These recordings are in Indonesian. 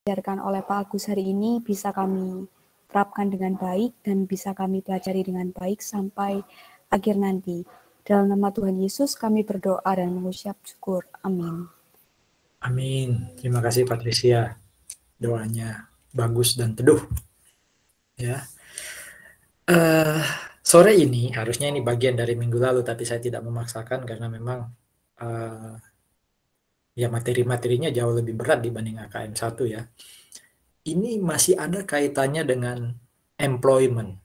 diajarkan oleh Pak Agus hari ini bisa kami terapkan dengan baik dan bisa kami pelajari dengan baik sampai akhir nanti. Dalam nama Tuhan Yesus kami berdoa dan mengucap syukur. Amin. Amin. Terima kasih Patricia. Doanya bagus dan teduh. Ya. Sore ini harusnya ini bagian dari minggu lalu, tapi saya tidak memaksakan karena memang ya materi-materinya jauh lebih berat dibanding AKM 1 ya. Ini masih ada kaitannya dengan employment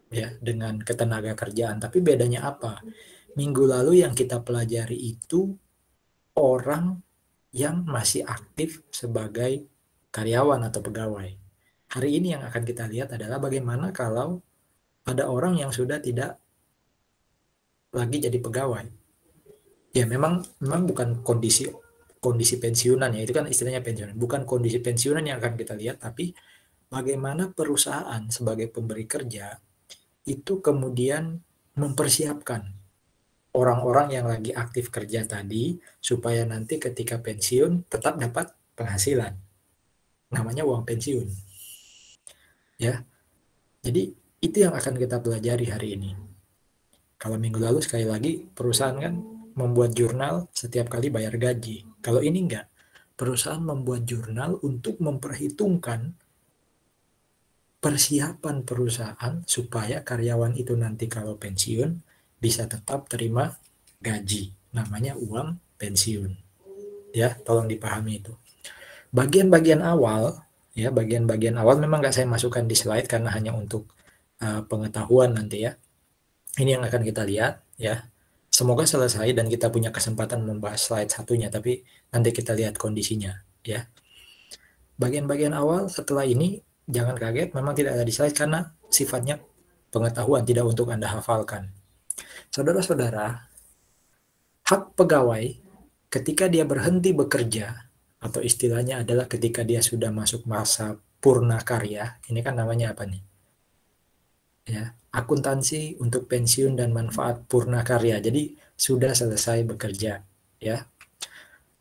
ya, dengan ketenaga kerjaan. Tapi bedanya apa? Minggu lalu yang kita pelajari itu orang yang masih aktif sebagai karyawan atau pegawai. Hari ini yang akan kita lihat adalah bagaimana kalau ada orang yang sudah tidak lagi jadi pegawai. Ya memang bukan kondisi pensiunan ya, itu kan istilahnya pensiunan. Bukan kondisi pensiunan yang akan kita lihat, tapi bagaimana perusahaan sebagai pemberi kerja itu kemudian mempersiapkan orang-orang yang lagi aktif kerja tadi supaya nanti ketika pensiun tetap dapat penghasilan. Namanya uang pensiun. Ya. Jadi itu yang akan kita pelajari hari ini. Kalau minggu lalu sekali lagi perusahaan kan membuat jurnal setiap kali bayar gaji. Kalau ini enggak. Perusahaan membuat jurnal untuk memperhitungkan persiapan perusahaan supaya karyawan itu nanti kalau pensiun bisa tetap terima gaji. Namanya uang pensiun. Ya, tolong dipahami itu. Bagian-bagian awal, ya bagian-bagian awal memang nggak saya masukkan di slide karena hanya untuk pengetahuan nanti ya. Ini yang akan kita lihat ya. Semoga selesai dan kita punya kesempatan membahas slide satunya, tapi nanti kita lihat kondisinya ya. Bagian-bagian awal setelah ini jangan kaget, memang tidak ada di slide karena sifatnya pengetahuan, tidak untuk Anda hafalkan. Saudara-saudara, hak pegawai ketika dia berhenti bekerja atau istilahnya adalah ketika dia sudah masuk masa purna karya, ini kan namanya apa nih? Ya, akuntansi untuk pensiun dan manfaat purna karya. Jadi sudah selesai bekerja, ya.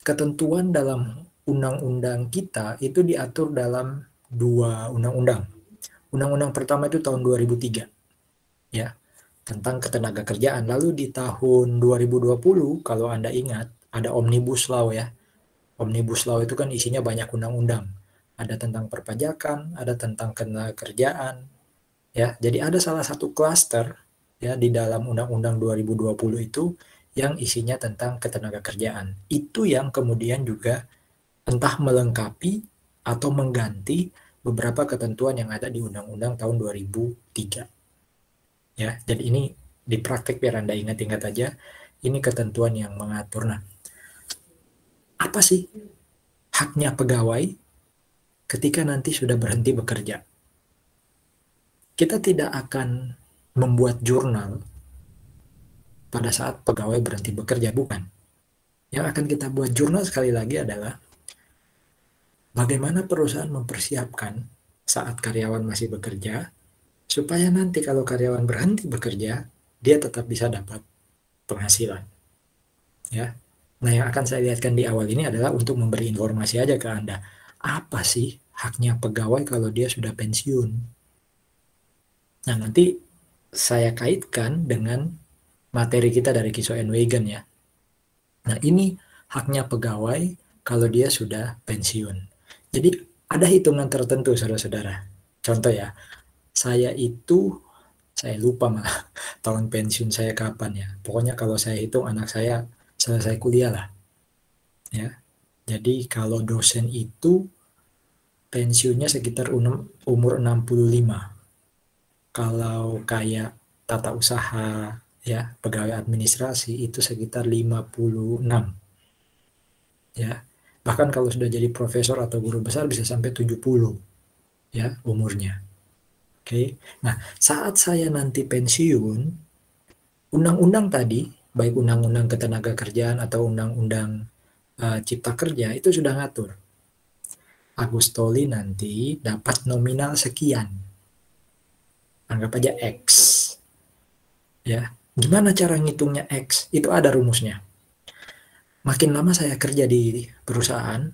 Ketentuan dalam undang-undang kita itu diatur dalam 2 undang-undang. Undang-undang pertama itu tahun 2003, ya, tentang ketenaga kerjaan. Lalu di tahun 2020 kalau Anda ingat ada Omnibus Law ya. Omnibus Law itu kan isinya banyak undang-undang. Ada tentang perpajakan, ada tentang ketenaga kerjaan, ya. Jadi ada salah satu klaster ya di dalam Undang-Undang 2020 itu yang isinya tentang ketenaga kerjaan. Itu yang kemudian juga entah melengkapi atau mengganti beberapa ketentuan yang ada di Undang-Undang tahun 2003. Ya, jadi ini di praktek biar Anda ingat-ingat aja, ini ketentuan yang mengatur. Nah, apa sih haknya pegawai ketika nanti sudah berhenti bekerja? Kita tidak akan membuat jurnal pada saat pegawai berhenti bekerja, bukan. Yang akan kita buat jurnal sekali lagi adalah bagaimana perusahaan mempersiapkan saat karyawan masih bekerja, supaya nanti kalau karyawan berhenti bekerja, dia tetap bisa dapat penghasilan. Ya. Nah, yang akan saya lihatkan di awal ini adalah untuk memberi informasi aja ke Anda. Apa sih haknya pegawai kalau dia sudah pensiun? Nah, nanti saya kaitkan dengan materi kita dari Kiso and Wagon ya. Nah, ini haknya pegawai kalau dia sudah pensiun. Jadi, ada hitungan tertentu, saudara-saudara. Contoh ya, saya lupa malah tahun pensiun saya kapan ya. Pokoknya kalau saya hitung anak saya selesai kuliah lah. Ya. Jadi kalau dosen itu pensiunnya sekitar umur 65. Kalau kayak tata usaha ya, pegawai administrasi itu sekitar 56. Ya. Bahkan kalau sudah jadi profesor atau guru besar bisa sampai 70 ya umurnya. Oke. Nah, saat saya nanti pensiun, undang-undang tadi, baik undang-undang ketenaga kerjaan atau undang-undang cipta kerja itu sudah ngatur. Agustoli nanti dapat nominal sekian. Anggap aja X. Ya. Gimana cara ngitungnya X? Itu ada rumusnya. Makin lama saya kerja di perusahaan,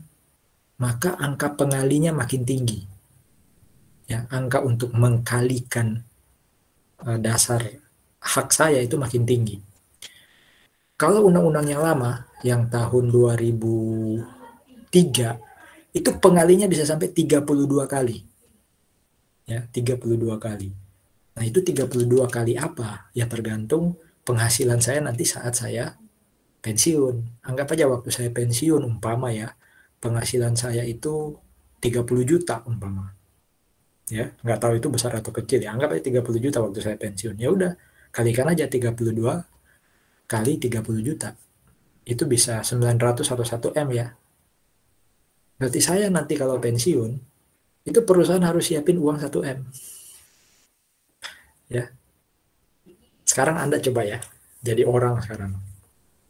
maka angka pengalinya makin tinggi. Ya, angka untuk mengkalikan dasar hak saya itu makin tinggi. Kalau undang-undang yang lama, yang tahun 2003, itu pengalinya bisa sampai 32 kali. Ya, 32 kali. Nah, itu 32 kali apa? Ya tergantung penghasilan saya nanti saat saya pensiun. Anggap aja waktu saya pensiun umpama ya, penghasilan saya itu 30 juta umpama. Ya, nggak tahu itu besar atau kecil ya. Anggap aja 30 juta waktu saya pensiun. Ya udah, kalikan aja 32 kali 30 juta. Itu bisa 900 atau 1 M ya. Berarti saya nanti kalau pensiun, itu perusahaan harus siapin uang 1 M. Ya. Sekarang Anda coba ya, jadi orang sekarang,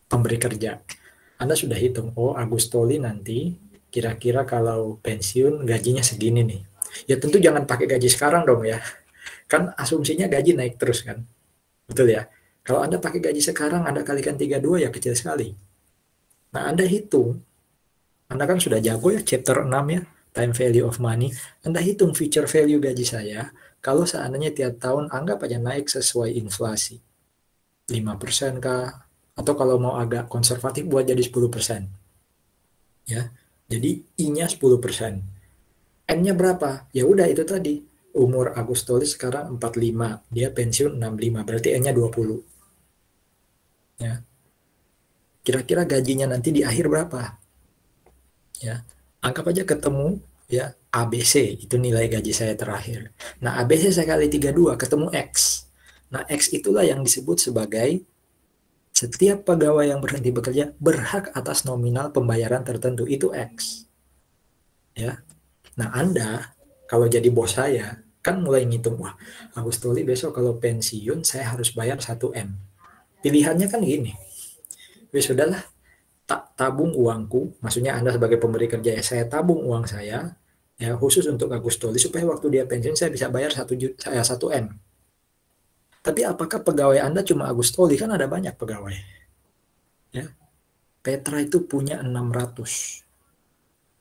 pemberi kerja. Anda sudah hitung, oh Agustoli nanti kira-kira kalau pensiun gajinya segini nih. Ya tentu jangan pakai gaji sekarang dong ya. Kan asumsinya gaji naik terus kan. Betul ya? Kalau Anda pakai gaji sekarang, Anda kalikan 32 ya kecil sekali. Nah, Anda hitung. Anda kan sudah jago ya chapter 6 ya, time value of money. Anda hitung future value gaji saya, kalau seandainya tiap tahun anggap aja naik sesuai inflasi. 5% kah? Atau kalau mau agak konservatif buat jadi 10%. Ya. Jadi I-nya 10%. N-nya berapa? Ya udah itu tadi. Umur Agustolis sekarang 45, dia pensiun 65, berarti N-nya 20. Ya. Kira-kira gajinya nanti di akhir berapa? Ya. Anggap aja ketemu ya ABC, itu nilai gaji saya terakhir. Nah, ABC saya kali 32 ketemu X. Nah, X itulah yang disebut sebagai setiap pegawai yang berhenti bekerja berhak atas nominal pembayaran tertentu, itu X. Ya. Nah, Anda kalau jadi bos saya kan mulai ngitung, wah, Agustoli besok kalau pensiun saya harus bayar 1 M. Pilihannya kan gini. Ya sudahlah, tak tabung uangku, maksudnya Anda sebagai pemberi kerja ya, saya tabung uang saya ya khusus untuk Agustoli supaya waktu dia pensiun saya bisa bayar 1 M. Tapi apakah pegawai Anda cuma Agustoli? Kan ada banyak pegawai. Ya. Petra itu punya 600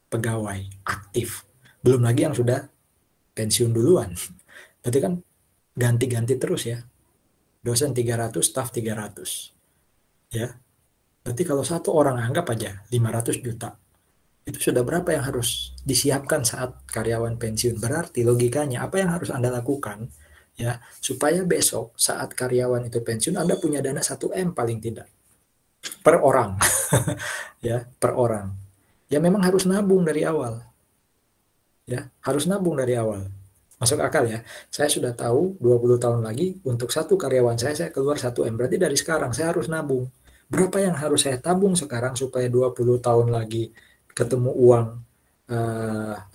pegawai aktif. Belum lagi yang sudah pensiun duluan. Berarti kan ganti-ganti terus ya. Dosen 300, staf 300. Ya. Berarti kalau satu orang anggap aja 500 juta. Itu sudah berapa yang harus disiapkan saat karyawan pensiun? Berarti logikanya apa yang harus Anda lakukan ya supaya besok saat karyawan itu pensiun Anda punya dana 1 M paling tidak per orang. Ya, per orang. Ya memang harus nabung dari awal. Ya, harus nabung dari awal. Masuk akal ya. Saya sudah tahu 20 tahun lagi untuk satu karyawan saya keluar 1 M. Berarti dari sekarang saya harus nabung. Berapa yang harus saya tabung sekarang supaya 20 tahun lagi ketemu uang 1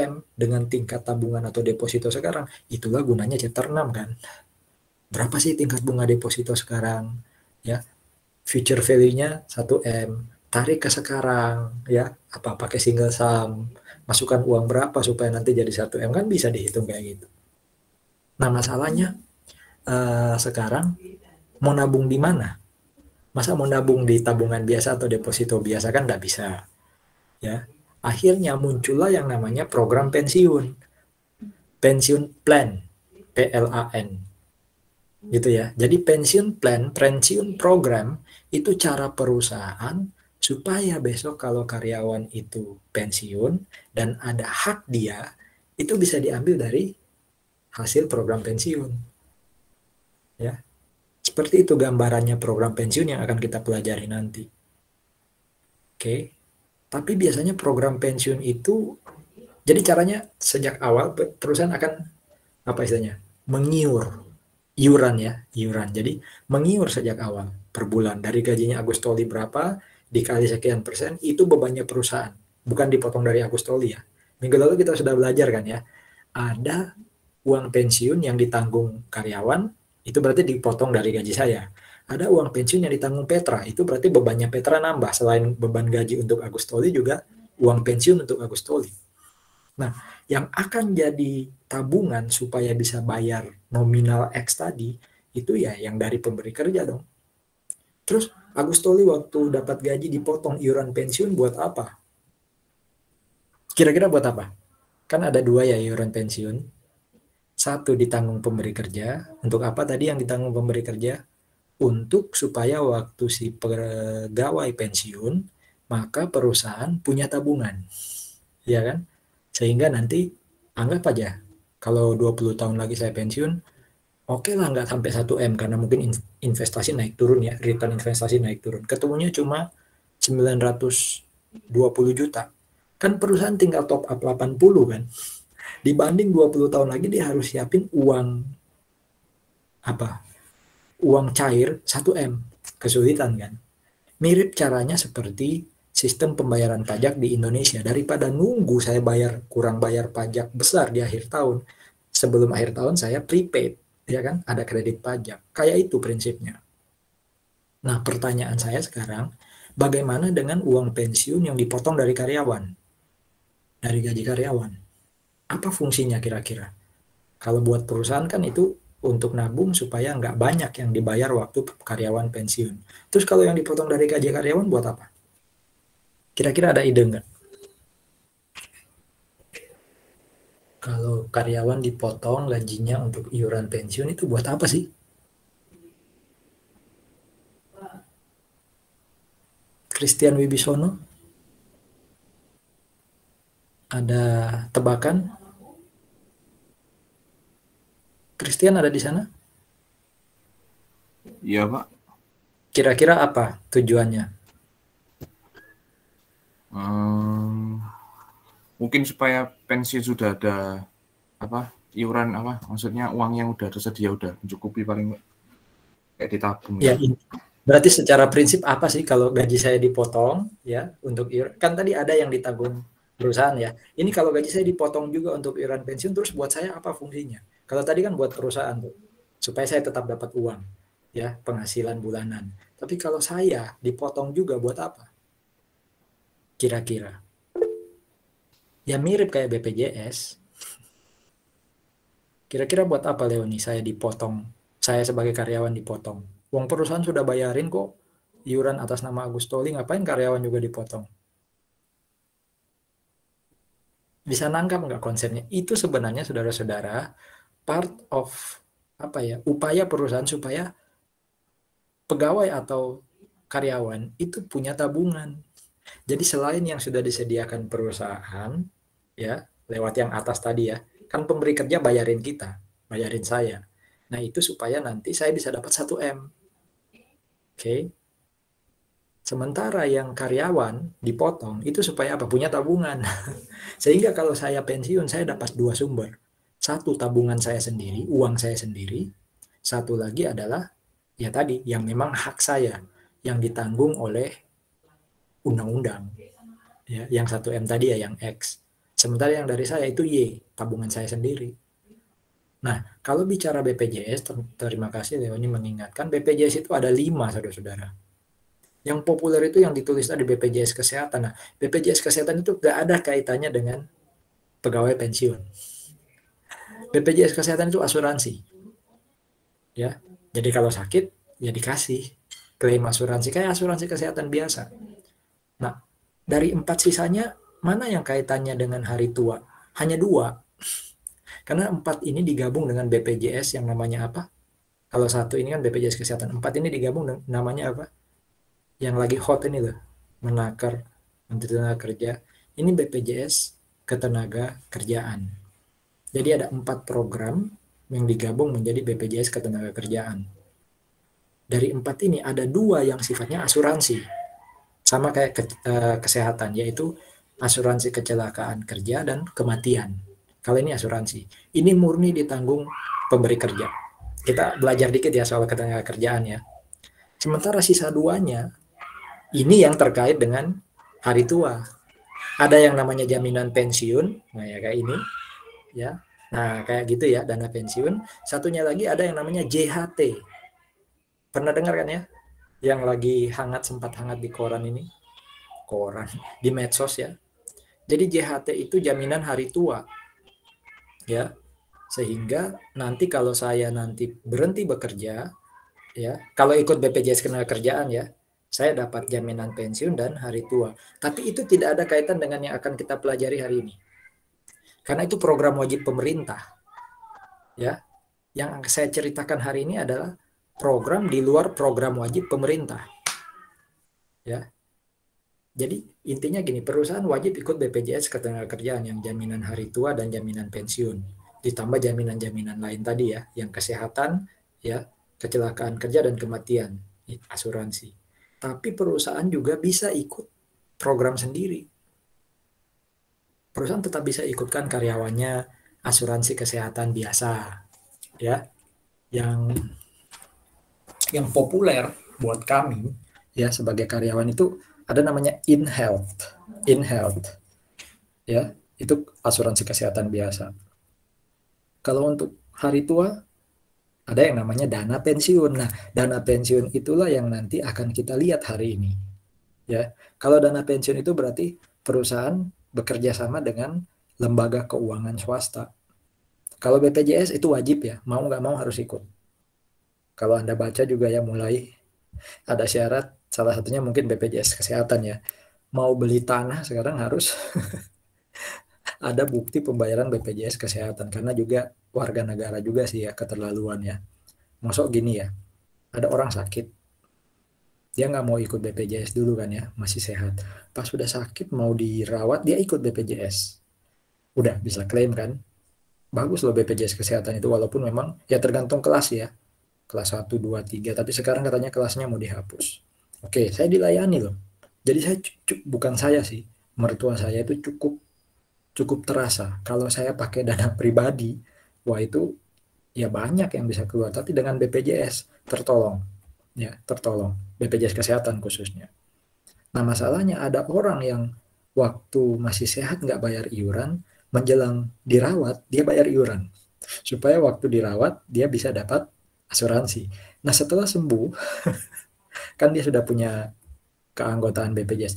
M dengan tingkat tabungan atau deposito sekarang. Itulah gunanya chapter 6 kan. Berapa sih tingkat bunga deposito sekarang? Ya, future value-nya 1 M. Tarik ke sekarang ya, apa pakai single sum, masukkan uang berapa supaya nanti jadi 1 M, kan bisa dihitung kayak gitu. Nah, masalahnya sekarang mau nabung di mana? Masa mau nabung di tabungan biasa atau deposito biasa, kan nggak bisa. Ya, akhirnya muncullah yang namanya program pensiun, pensiun plan, PLAN, gitu ya. Jadi pensiun program itu cara perusahaan supaya besok kalau karyawan itu pensiun dan ada hak dia, itu bisa diambil dari hasil program pensiun. Ya. Seperti itu gambarannya program pensiun yang akan kita pelajari nanti. Oke. Tapi biasanya program pensiun itu, jadi caranya sejak awal perusahaan akan apa istilahnya? Mengiur iuran ya, iuran. Jadi mengiur sejak awal per bulan dari gajinya Agustoli berapa dikali sekian persen, itu bebannya perusahaan, bukan dipotong dari Agustoli ya. Minggu lalu kita sudah belajar kan ya, ada uang pensiun yang ditanggung karyawan, itu berarti dipotong dari gaji saya. Ada uang pensiun yang ditanggung Petra, itu berarti bebannya Petra nambah, selain beban gaji untuk Agustoli juga uang pensiun untuk Agustoli. Nah, yang akan jadi tabungan supaya bisa bayar nominal X tadi, itu ya yang dari pemberi kerja dong. Terus Agustoli waktu dapat gaji dipotong iuran pensiun buat apa? Kira-kira buat apa? Kan ada dua ya iuran pensiun. Satu ditanggung pemberi kerja. Untuk apa tadi yang ditanggung pemberi kerja? Untuk supaya waktu si pegawai pensiun, maka perusahaan punya tabungan. Ya kan? Sehingga nanti anggap aja kalau 20 tahun lagi saya pensiun, oke lah nggak sampai 1 M karena mungkin investasi naik turun ya, return investasi naik turun. Ketemunya cuma 920 juta. Kan perusahaan tinggal top up 80 kan. Dibanding 20 tahun lagi dia harus siapin uang apa? Uang cair 1 M. Kesulitan kan. Mirip caranya seperti sistem pembayaran pajak di Indonesia. Daripada nunggu saya kurang bayar pajak besar di akhir tahun, sebelum akhir tahun saya prepaid, ya kan? Ada kredit pajak. Kayak itu prinsipnya. Nah, pertanyaan saya sekarang, bagaimana dengan uang pensiun yang dipotong dari karyawan? Dari gaji karyawan. Apa fungsinya kira-kira? Kalau buat perusahaan kan itu untuk nabung supaya nggak banyak yang dibayar waktu karyawan pensiun. Terus kalau yang dipotong dari gaji karyawan buat apa? Kira-kira ada ide nggak? Kalau karyawan dipotong gajinya untuk iuran pensiun itu buat apa sih? Christian Wibisono? Ada tebakan? Christian ada di sana? Iya, Pak. Kira-kira apa tujuannya? Mungkin supaya pensiun sudah ada iuran maksudnya uang yang udah tersedia udah mencukupi paling kayak ditabung ya. Berarti secara prinsip apa sih kalau gaji saya dipotong ya untuk iuran? Kan tadi ada yang ditanggung perusahaan ya. Ini kalau gaji saya dipotong juga untuk iuran pensiun, terus buat saya apa fungsinya? Kalau tadi kan buat perusahaan tuh supaya saya tetap dapat uang ya, penghasilan bulanan. Tapi kalau saya dipotong juga buat apa? Kira-kira? Ya mirip kayak BPJS. Kira-kira buat apa Leoni saya dipotong? Saya sebagai karyawan dipotong. Uang perusahaan sudah bayarin kok iuran atas nama Agustoli, ngapain karyawan juga dipotong? Bisa nangkap nggak konsepnya? Itu sebenarnya saudara-saudara part of upaya perusahaan supaya pegawai atau karyawan itu punya tabungan. Jadi selain yang sudah disediakan perusahaan ya lewat yang atas tadi ya, kan pemberi kerja bayarin kita, bayarin saya. Nah itu supaya nanti saya bisa dapat 1 M. Oke. Sementara yang karyawan dipotong itu supaya apa? Punya tabungan. Sehingga kalau saya pensiun saya dapat 2 sumber. Satu tabungan saya sendiri, uang saya sendiri. Satu lagi adalah ya tadi yang memang hak saya yang ditanggung oleh undang-undang. Ya, yang 1 M tadi ya yang X. Sementara yang dari saya itu Y, tabungan saya sendiri. Nah, kalau bicara BPJS, terima kasih Leoni mengingatkan, BPJS itu ada 5 saudara-saudara. Yang populer itu yang ditulis tadi BPJS Kesehatan. Nah, BPJS Kesehatan itu nggak ada kaitannya dengan pegawai pensiun. BPJS Kesehatan itu asuransi. Ya, jadi kalau sakit, ya dikasih klaim asuransi, kayak asuransi kesehatan biasa. Nah, dari 4 sisanya, mana yang kaitannya dengan hari tua? Hanya 2. Karena 4 ini digabung dengan BPJS yang namanya apa? Kalau 1 ini kan BPJS Kesehatan, 4 ini digabung namanya apa? Yang lagi hot ini loh, Menaker, Menteri Tenaga Kerja. Ini BPJS Ketenaga Kerjaan. Jadi ada 4 program yang digabung menjadi BPJS Ketenaga Kerjaan. Dari 4 ini ada 2 yang sifatnya asuransi. Sama kayak kesehatan, yaitu asuransi kecelakaan kerja dan kematian. Kalau ini asuransi. Ini murni ditanggung pemberi kerja. Kita belajar dikit ya soal ketenaga kerjaan ya. Sementara sisa 2-nya, ini yang terkait dengan hari tua. Ada yang namanya jaminan pensiun, nah ya kayak ini, ya. Nah kayak gitu ya, dana pensiun. Satunya lagi ada yang namanya JHT. Pernah dengar kan ya? Yang lagi sempat hangat di koran ini. Di medsos ya. Jadi JHT itu jaminan hari tua. Ya. Sehingga nanti kalau saya nanti berhenti bekerja, ya, kalau ikut BPJS Ketenagakerjaan ya, Saya dapat jaminan pensiun dan hari tua. Tapi itu tidak ada kaitan dengan yang akan kita pelajari hari ini. Karena itu program wajib pemerintah. Ya. Yang saya ceritakan hari ini adalah program di luar program wajib pemerintah. Ya. Jadi intinya gini, perusahaan wajib ikut BPJS Ketenagakerjaan yang jaminan hari tua dan jaminan pensiun. Ditambah jaminan-jaminan lain tadi ya, yang kesehatan, ya, kecelakaan kerja dan kematian, asuransi. Tapi perusahaan juga bisa ikut program sendiri. Perusahaan tetap bisa ikutkan karyawannya asuransi kesehatan biasa, ya. Yang populer buat kami ya sebagai karyawan itu ada namanya InHealth, ya, itu asuransi kesehatan biasa. Kalau untuk hari tua ada yang namanya dana pensiun. Nah, dana pensiun itulah yang nanti akan kita lihat hari ini. Ya, kalau dana pensiun itu berarti perusahaan bekerja sama dengan lembaga keuangan swasta. Kalau BPJS itu wajib ya, mau nggak mau harus ikut. Kalau Anda baca juga ya mulai ada syarat, salah satunya mungkin BPJS Kesehatan ya. Mau beli tanah sekarang harus ada bukti pembayaran BPJS Kesehatan, karena juga warga negara juga sih ya, keterlaluan ya. Masuk gini ya, ada orang sakit, dia nggak mau ikut BPJS dulu kan ya, masih sehat. Pas sudah sakit mau dirawat, dia ikut BPJS. Udah bisa klaim kan? Bagus loh BPJS Kesehatan itu, walaupun memang ya tergantung kelas ya. Kelas 1, 2, 3, tapi sekarang katanya kelasnya mau dihapus. Oke, saya dilayani loh. Jadi saya bukan saya sih, mertua saya itu cukup terasa. Kalau saya pakai dana pribadi, wah itu ya banyak yang bisa keluar. Tapi dengan BPJS tertolong, ya tertolong. BPJS Kesehatan khususnya. Nah masalahnya ada orang yang waktu masih sehat nggak bayar iuran, menjelang dirawat dia bayar iuran. Supaya waktu dirawat dia bisa dapat asuransi. Nah setelah sembuh, kan dia sudah punya keanggotaan BPJS.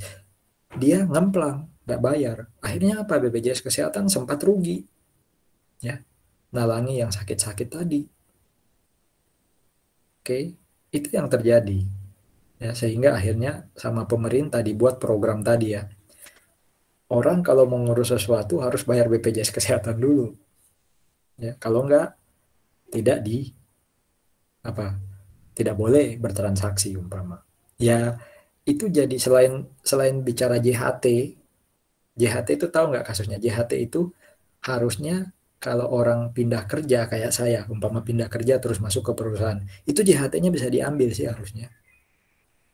Dia ngemplang, nggak bayar. Akhirnya apa? BPJS Kesehatan sempat rugi. Ya, nalangi yang sakit-sakit tadi. Oke, itu yang terjadi. Ya, sehingga akhirnya sama pemerintah dibuat program tadi ya. Orang kalau mau ngurus sesuatu harus bayar BPJS Kesehatan dulu. Ya, kalau nggak tidak boleh bertransaksi umpama. Ya, itu jadi selain bicara JHT itu tahu nggak kasusnya? JHT itu harusnya kalau orang pindah kerja kayak saya, umpama pindah kerja terus masuk ke perusahaan, itu JHT-nya bisa diambil sih harusnya.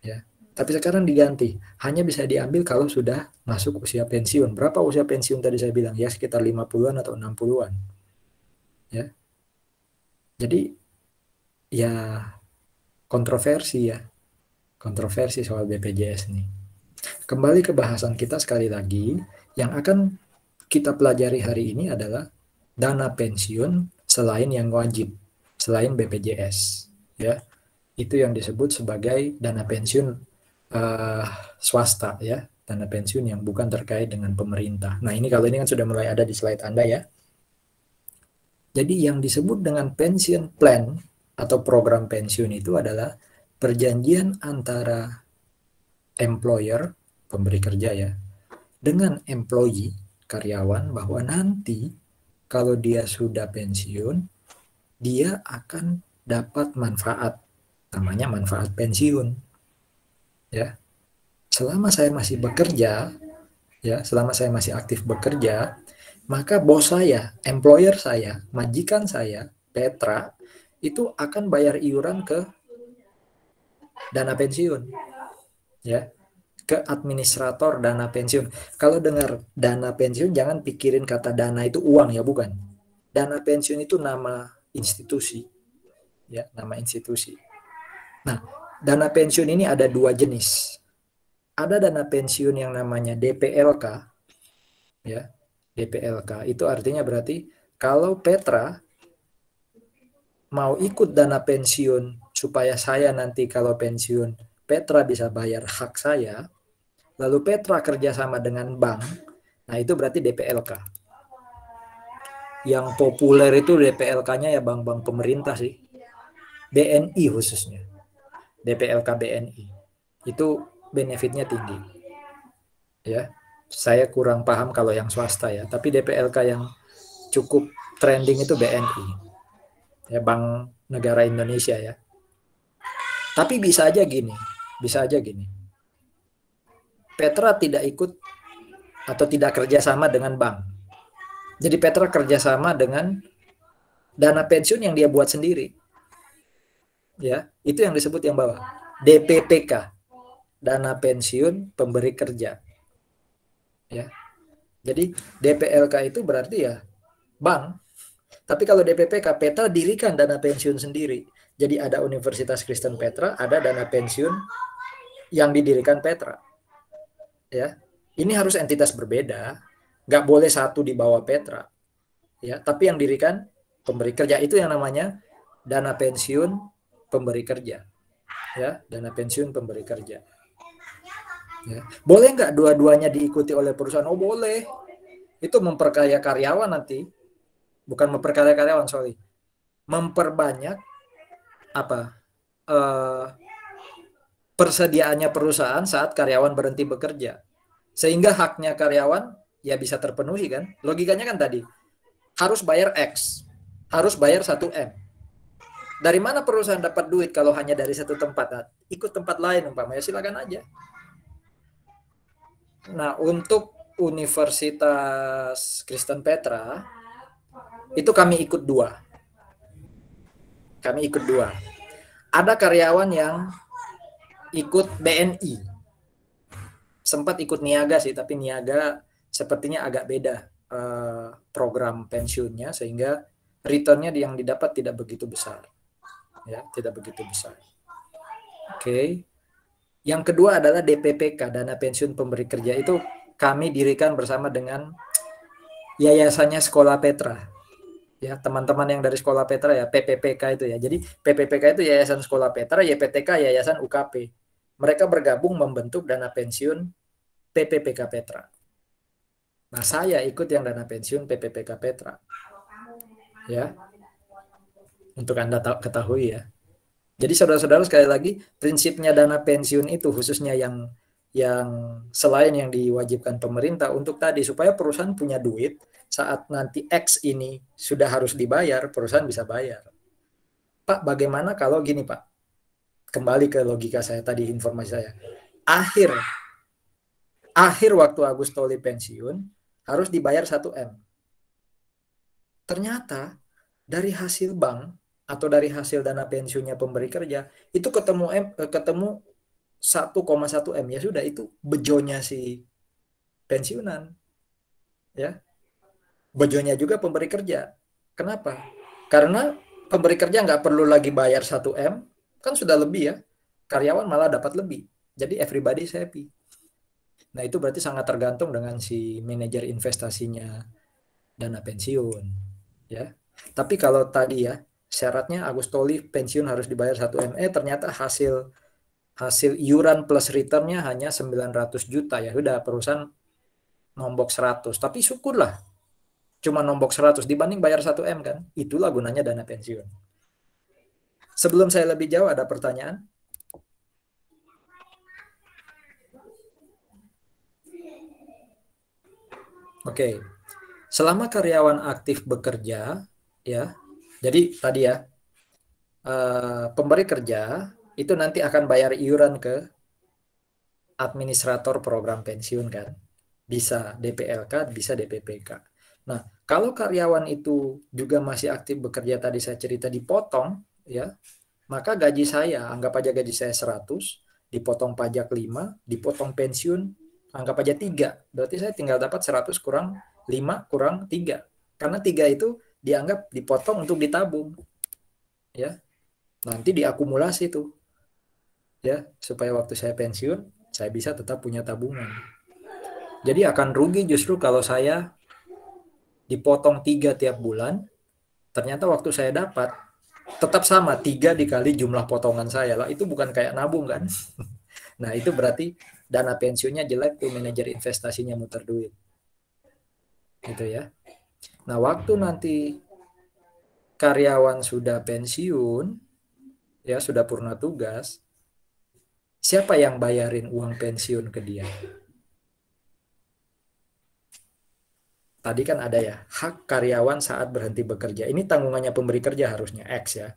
Ya. Tapi sekarang diganti, hanya bisa diambil kalau sudah masuk usia pensiun. Berapa usia pensiun tadi saya bilang? Ya sekitar 50-an atau 60-an. Ya. Jadi ya kontroversi ya. Kontroversi soal BPJS nih. Kembali ke bahasan kita sekali lagi, yang akan kita pelajari hari ini adalah dana pensiun selain yang wajib, selain BPJS, ya. Itu yang disebut sebagai dana pensiun swasta, ya, dana pensiun yang bukan terkait dengan pemerintah. Nah, ini kalau ini kan sudah mulai ada di slide Anda ya. Jadi yang disebut dengan pension plan atau program pensiun itu adalah perjanjian antara employer, pemberi kerja ya, dengan employee, karyawan, bahwa nanti kalau dia sudah pensiun, dia akan dapat manfaat, namanya manfaat pensiun. Ya. Selama saya masih bekerja, ya, selama saya masih aktif bekerja, maka bos saya, employer saya, majikan saya, Petra, itu akan bayar iuran ke dana pensiun. Ya. Ke administrator dana pensiun. Kalau dengar dana pensiun jangan pikirin kata dana itu uang ya, bukan. Dana pensiun itu nama institusi. Ya, nama institusi. Nah, dana pensiun ini ada dua jenis. Ada dana pensiun yang namanya DPLK. Ya, DPLK itu artinya berarti kalau Petra mau ikut dana pensiun supaya saya nanti kalau pensiun Petra bisa bayar hak saya, lalu Petra kerjasama dengan bank, nah itu berarti DPLK. Yang populer itu DPLK-nya ya bank-bank pemerintah sih. BNI khususnya. DPLK BNI. itu benefitnya tinggi. Ya, saya kurang paham kalau yang swasta ya, tapi DPLK yang cukup trending itu BNI, ya, Bank Negara Indonesia ya. Tapi bisa aja gini, Petra tidak ikut atau tidak kerjasama dengan bank. Jadi Petra kerjasama dengan dana pensiun yang dia buat sendiri. Ya, itu yang disebut yang bawah. DPPK, dana pensiun pemberi kerja. Ya. Jadi DPLK itu berarti ya bank. Tapi kalau DPPK, Petra dirikan dana pensiun sendiri. Jadi ada Universitas Kristen Petra, ada dana pensiun yang didirikan Petra. Ya, ini harus entitas berbeda. Nggak boleh satu di bawah Petra. Ya, tapi yang dirikan pemberi kerja itu yang namanya dana pensiun pemberi kerja. Ya, dana pensiun pemberi kerja. Ya. Boleh nggak dua-duanya diikuti oleh perusahaan? Oh boleh. Itu memperkaya karyawan nanti. Bukan memperkaya karyawan, sorry. Memperbanyak apa? Persediaannya perusahaan saat karyawan berhenti bekerja. Sehingga haknya karyawan ya bisa terpenuhi kan? Logikanya kan tadi. Harus bayar X. Harus bayar 1M. Dari mana perusahaan dapat duit kalau hanya dari satu tempat? Nah, ikut tempat lain umpamanya, silakan aja. Nah, untuk Universitas Kristen Petra itu kami ikut dua. Ada karyawan yang ikut BNI. Sempat ikut niaga sih, tapi niaga sepertinya agak beda program pensiunnya, sehingga returnnya yang didapat tidak begitu besar. Ya, tidak begitu besar. Oke. Yang kedua adalah DPPK, dana pensiun pemberi kerja. Itu kami dirikan bersama dengan yayasannya Sekolah Petra. Ya, teman-teman yang dari Sekolah Petra ya, PPPK itu ya. Jadi PPPK itu Yayasan Sekolah Petra, YPTK Yayasan UKP. Mereka bergabung membentuk dana pensiun PPPK Petra. Nah, saya ikut yang dana pensiun PPPK Petra. Ya. Untuk Anda ketahui ya. Jadi saudara-saudara sekali lagi, prinsipnya dana pensiun itu khususnya yang selain yang diwajibkan pemerintah untuk tadi supaya perusahaan punya duit saat nanti X ini sudah harus dibayar, perusahaan bisa bayar. Pak, bagaimana kalau gini Pak? Kembali ke logika saya tadi, informasi saya. Akhir waktu Agustoli pensiun harus dibayar 1M. Ternyata dari hasil bank atau dari hasil dana pensiunnya pemberi kerja itu ketemu 1,1M, ya sudah, itu bejonya si pensiunan, ya, bejonya juga pemberi kerja. Kenapa? Karena pemberi kerja nggak perlu lagi bayar 1M, kan sudah lebih ya, karyawan malah dapat lebih, jadi everybody happy. Nah itu berarti sangat tergantung dengan si manajer investasinya dana pensiun, ya. Tapi kalau tadi ya syaratnya Agustoli pensiun harus dibayar 1M, ternyata hasil iuran plus returnnya hanya 900 juta, ya udah perusahaan nombok 100. Tapi syukurlah cuma nombok 100 dibanding bayar 1M kan. Itulah gunanya dana pensiun. Sebelum saya lebih jauh, ada pertanyaan? Oke. Selama karyawan aktif bekerja, ya. Jadi tadi ya, pemberi kerja itu nanti akan bayar iuran ke administrator program pensiun kan. Bisa DPLK, bisa DPPK. Nah, kalau karyawan itu juga masih aktif bekerja, tadi saya cerita dipotong, ya, maka gaji saya, anggap aja gaji saya 100, dipotong pajak 5, dipotong pensiun, anggap aja 3. Berarti saya tinggal dapat 100 kurang 5 kurang 3. Karena 3 itu dianggap dipotong untuk ditabung. Ya. Nanti diakumulasi tuh. Ya, supaya waktu saya pensiun, saya bisa tetap punya tabungan. Jadi akan rugi justru kalau saya dipotong 3 tiap bulan, ternyata waktu saya dapat tetap sama 3 dikali jumlah potongan saya lah, itu bukan kayak nabung kan. Nah itu berarti dana pensiunnya jelek tuh, manajer investasinya muter duit gitu ya. Nah waktu nanti karyawan sudah pensiun, ya sudah purna tugas, Siapa yang bayarin uang pensiun ke dia? Tadi kan ada ya, hak karyawan saat berhenti bekerja. Ini tanggungannya pemberi kerja harusnya, X ya.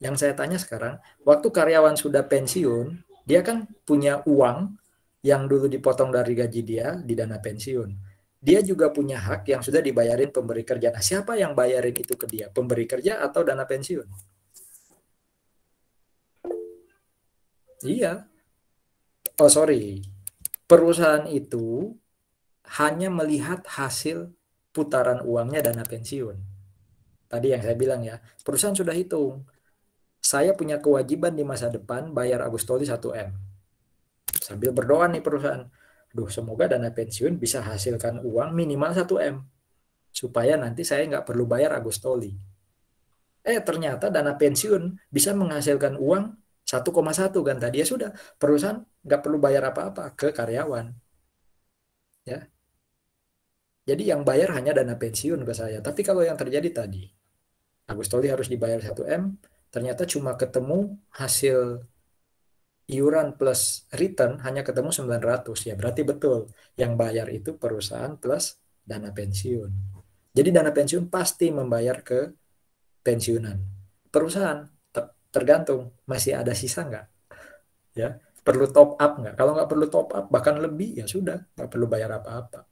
Yang saya tanya sekarang, waktu karyawan sudah pensiun, dia kan punya uang yang dulu dipotong dari gaji dia di dana pensiun. Dia juga punya hak yang sudah dibayarin pemberi kerja. Nah, siapa yang bayarin itu ke dia? Pemberi kerja atau dana pensiun? Iya. Oh, sorry. Perusahaan itu hanya melihat hasil putaran uangnya dana pensiun. Tadi yang saya bilang ya, perusahaan sudah hitung. Saya punya kewajiban di masa depan bayar Agustoli 1M. Sambil berdoa nih perusahaan, duh semoga dana pensiun bisa hasilkan uang minimal 1M. Supaya nanti saya nggak perlu bayar Agustoli. Ternyata dana pensiun bisa menghasilkan uang 1,1 kan tadi. Ya sudah, perusahaan nggak perlu bayar apa-apa ke karyawan. Ya. Jadi yang bayar hanya dana pensiun ke saya. Tapi kalau yang terjadi tadi, Agustoli harus dibayar 1M, ternyata cuma ketemu hasil iuran plus return hanya ketemu 900. Ya berarti betul, yang bayar itu perusahaan plus dana pensiun. Jadi dana pensiun pasti membayar ke pensiunan. Perusahaan tergantung masih ada sisa nggak, ya perlu top up nggak? Kalau nggak perlu top up bahkan lebih ya sudah nggak perlu bayar apa-apa.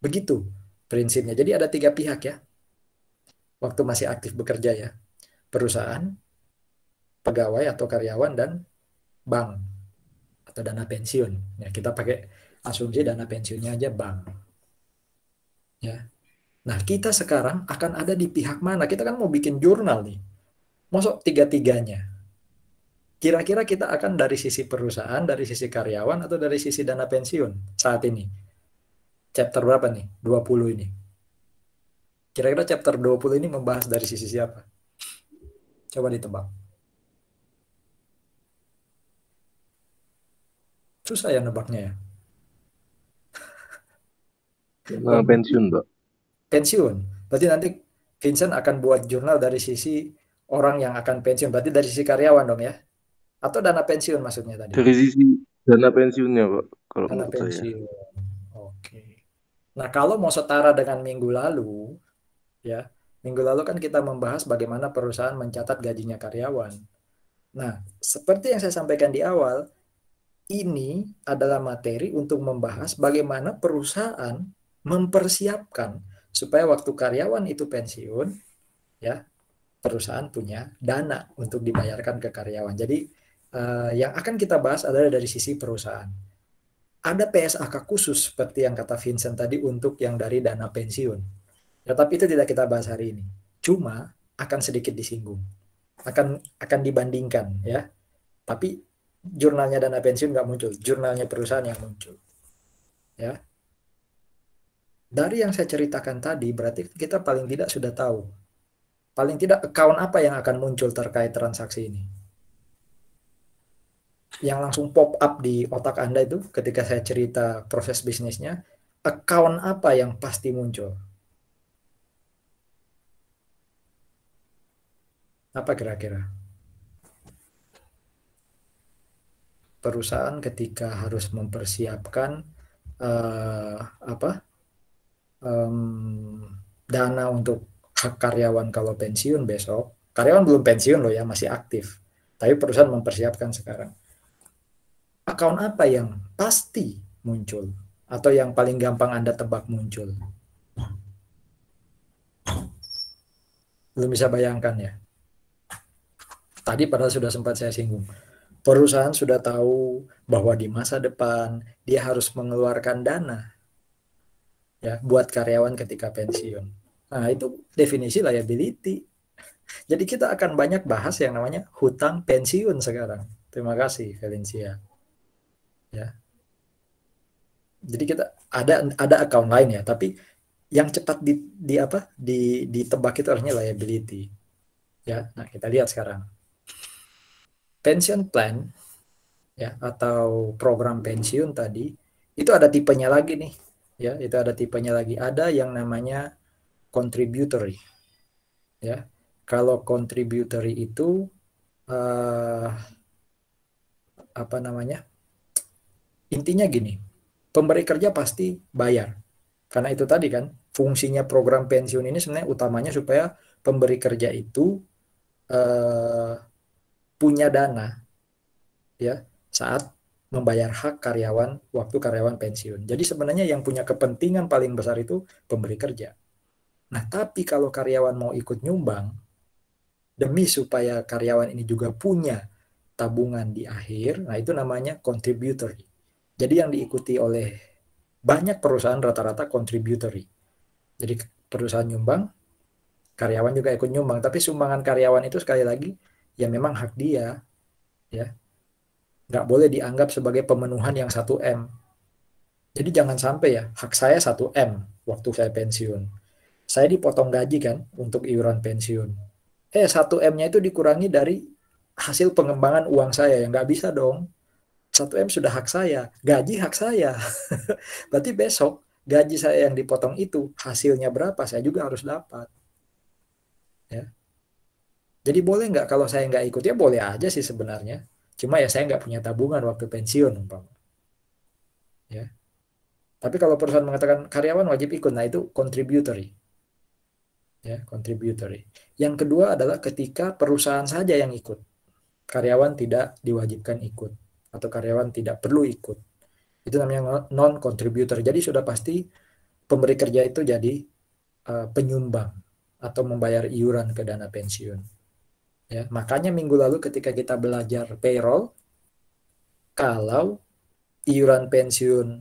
Begitu prinsipnya. Jadi ada 3 pihak ya waktu masih aktif bekerja ya, perusahaan, pegawai atau karyawan, dan bank atau dana pensiun. Ya kita pakai asumsi dana pensiunnya aja bank. Ya. Nah kita sekarang akan ada di pihak mana? Kita kan mau bikin jurnal nih. Masuk tiga-tiganya. Kira-kira kita akan dari sisi perusahaan, dari sisi karyawan, atau dari sisi dana pensiun saat ini? Chapter berapa nih? 20 ini. Kira-kira chapter 20 ini membahas dari sisi siapa? Coba ditebak. Susah ya nebaknya ya. Pensiun, Mbak. Pensiun. Berarti nanti Vincent akan buat jurnal dari sisi orang yang akan pensiun. Berarti dari sisi karyawan dong ya? Atau dana pensiun maksudnya tadi? Dari sisi dana pensiunnya, Pak, kalau Dana menurut saya. pensiun. Oke. Nah, kalau mau setara dengan minggu lalu, ya, minggu lalu kan kita membahas bagaimana perusahaan mencatat gajinya karyawan. Nah, seperti yang saya sampaikan di awal, ini adalah materi untuk membahas bagaimana perusahaan mempersiapkan supaya waktu karyawan itu pensiun, ya, perusahaan punya dana untuk dibayarkan ke karyawan. Jadi yang akan kita bahas adalah dari sisi perusahaan. Ada PSAK khusus seperti yang kata Vincent tadi untuk yang dari dana pensiun. Ya, tapi itu tidak kita bahas hari ini. Cuma akan sedikit disinggung. Akan dibandingkan ya. Tapi jurnalnya dana pensiun nggak muncul, jurnalnya perusahaan yang muncul. Ya. Dari yang saya ceritakan tadi berarti kita paling tidak sudah tahu. Paling tidak account apa yang akan muncul terkait transaksi ini. Yang langsung pop up di otak Anda itu ketika saya cerita proses bisnisnya, account apa yang pasti muncul? Apa kira-kira? Perusahaan ketika harus mempersiapkan dana untuk hak karyawan kalau pensiun besok. Karyawan belum pensiun loh ya, masih aktif. Tapi perusahaan mempersiapkan sekarang. Account apa yang pasti muncul? Atau yang paling gampang Anda tebak muncul? Belum bisa bayangkan ya? Tadi padahal sudah sempat saya singgung. Perusahaan sudah tahu bahwa di masa depan dia harus mengeluarkan dana ya buat karyawan ketika pensiun. Nah, itu definisi liability. Jadi kita akan banyak bahas yang namanya hutang pensiun sekarang. Terima kasih Valencia. Ya. Jadi kita ada account lain ya, tapi yang cepat ditebak itu harusnya liability. Ya, nah kita lihat sekarang. Pension plan ya atau program pensiun tadi itu ada tipenya lagi nih. Ya, itu ada tipenya lagi. Ada yang namanya contributory. Ya. Kalau contributory itu apa namanya, intinya gini, pemberi kerja pasti bayar. Karena itu tadi kan, fungsinya program pensiun ini sebenarnya utamanya supaya pemberi kerja itu punya dana ya saat membayar hak karyawan waktu karyawan pensiun. Jadi sebenarnya yang punya kepentingan paling besar itu pemberi kerja. Nah, tapi kalau karyawan mau ikut nyumbang demi supaya karyawan ini juga punya tabungan di akhir, nah itu namanya contributory. Jadi yang diikuti oleh banyak perusahaan rata-rata contributory. Jadi perusahaan nyumbang, karyawan juga ikut nyumbang, tapi sumbangan karyawan itu sekali lagi ya memang hak dia, ya nggak boleh dianggap sebagai pemenuhan yang 1M. Jadi jangan sampai ya hak saya 1M waktu saya pensiun. Saya dipotong gaji kan untuk iuran pensiun. 1M-nya itu dikurangi dari hasil pengembangan uang saya, yang nggak bisa dong. 1M sudah hak saya, gaji hak saya. Berarti besok gaji saya yang dipotong itu hasilnya berapa saya juga harus dapat. Ya. Jadi boleh nggak kalau saya nggak ikut? Ya boleh aja sih sebenarnya. Cuma ya saya nggak punya tabungan waktu pensiun, umpama. Ya. Tapi kalau perusahaan mengatakan karyawan wajib ikut, nah itu contributory. Ya, contributory. Yang kedua adalah ketika perusahaan saja yang ikut. Karyawan tidak diwajibkan ikut atau karyawan tidak perlu ikut. Itu namanya non-contributor. Jadi sudah pasti pemberi kerja itu jadi penyumbang atau membayar iuran ke dana pensiun. Ya, makanya minggu lalu ketika kita belajar payroll, kalau iuran pensiun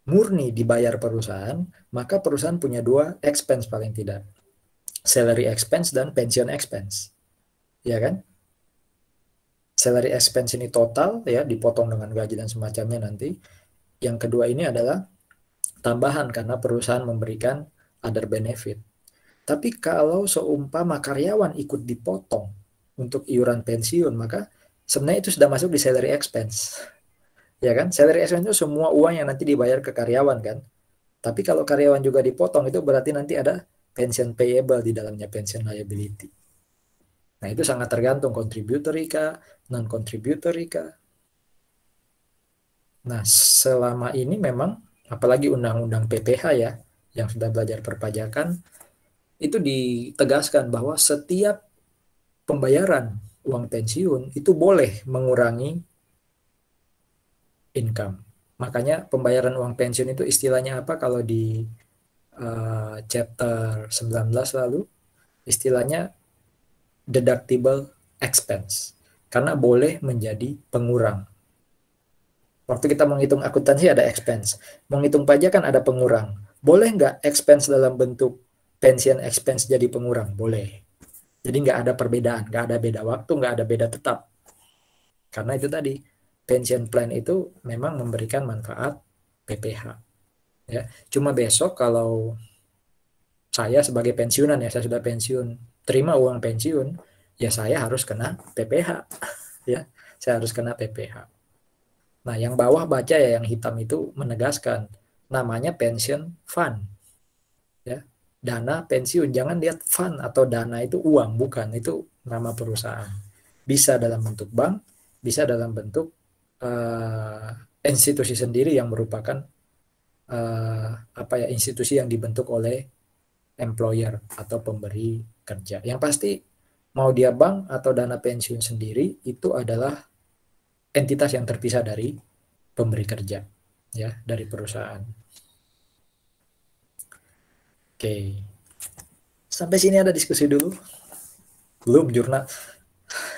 murni dibayar perusahaan, maka perusahaan punya 2 expense paling tidak. Salary expense dan pension expense. Ya kan? Salary expense ini total ya, dipotong dengan gaji dan semacamnya nanti. Yang kedua ini adalah tambahan karena perusahaan memberikan other benefit. Tapi kalau seumpama karyawan ikut dipotong untuk iuran pensiun, maka sebenarnya itu sudah masuk di salary expense. Ya kan? Salary expense itu semua uang yang nanti dibayar ke karyawan kan. Tapi kalau karyawan juga dipotong, itu berarti nanti ada pension payable di dalamnya, pension liability. Nah, itu sangat tergantung contributory kah, non-contributory kah. Nah, selama ini memang, apalagi undang-undang PPH ya, yang sudah belajar perpajakan, itu ditegaskan bahwa setiap pembayaran uang pensiun itu boleh mengurangi income. Makanya pembayaran uang pensiun itu istilahnya apa kalau di chapter 19 lalu, istilahnya deductible expense. Karena boleh menjadi pengurang. Waktu kita menghitung akuntansi ada expense. Menghitung pajak kan ada pengurang. Boleh nggak expense dalam bentuk pension expense jadi pengurang? Boleh. Jadi nggak ada perbedaan, nggak ada beda waktu, nggak ada beda tetap. Karena itu tadi, pension plan itu memang memberikan manfaat PPH. Ya. Cuma besok kalau saya sebagai pensiunan ya, saya sudah pensiun, terima uang pensiun, ya saya harus kena PPH. Ya, saya harus kena PPH. Nah, yang bawah baca ya, yang hitam itu menegaskan namanya pension fund. Ya, dana pensiun. Jangan lihat fund atau dana itu uang, bukan, itu nama perusahaan. Bisa dalam bentuk bank, bisa dalam bentuk institusi sendiri yang merupakan institusi yang dibentuk oleh employer atau pemberi kerja. Yang pasti mau dia bank atau dana pensiun sendiri, itu adalah entitas yang terpisah dari pemberi kerja, ya, dari perusahaan. Oke. Sampai sini ada diskusi dulu. Belum jurnal.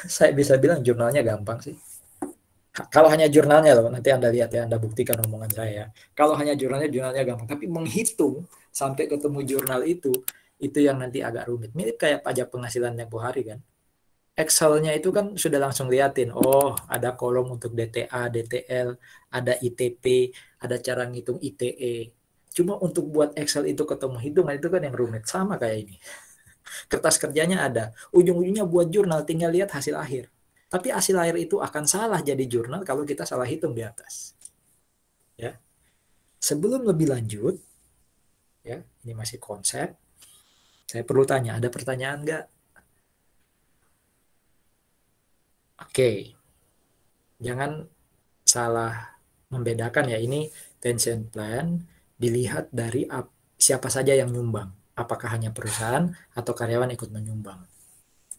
Saya bisa bilang jurnalnya gampang sih. Kalau hanya jurnalnya loh, nanti Anda lihat ya, Anda buktikan omongan saya. Kalau hanya jurnalnya gampang. Tapi menghitung sampai ketemu jurnal itu yang nanti agak rumit. Mirip kayak pajak penghasilan tempo hari kan. Excel-nya itu kan sudah langsung liatin, oh ada kolom untuk DTA, DTL, ada ITP, ada cara ngitung ITE. Cuma untuk buat Excel itu ketemu hitungan itu kan yang rumit, sama kayak ini. Kertas kerjanya ada, ujung-ujungnya buat jurnal, tinggal lihat hasil akhir. Tapi hasil akhir itu akan salah jadi jurnal kalau kita salah hitung di atas. Ya. Sebelum lebih lanjut, ya, ini masih konsep, saya perlu tanya, ada pertanyaan nggak? Oke. Jangan salah membedakan ya, ini pension plan dilihat dari siapa saja yang nyumbang. Apakah hanya perusahaan atau karyawan ikut menyumbang.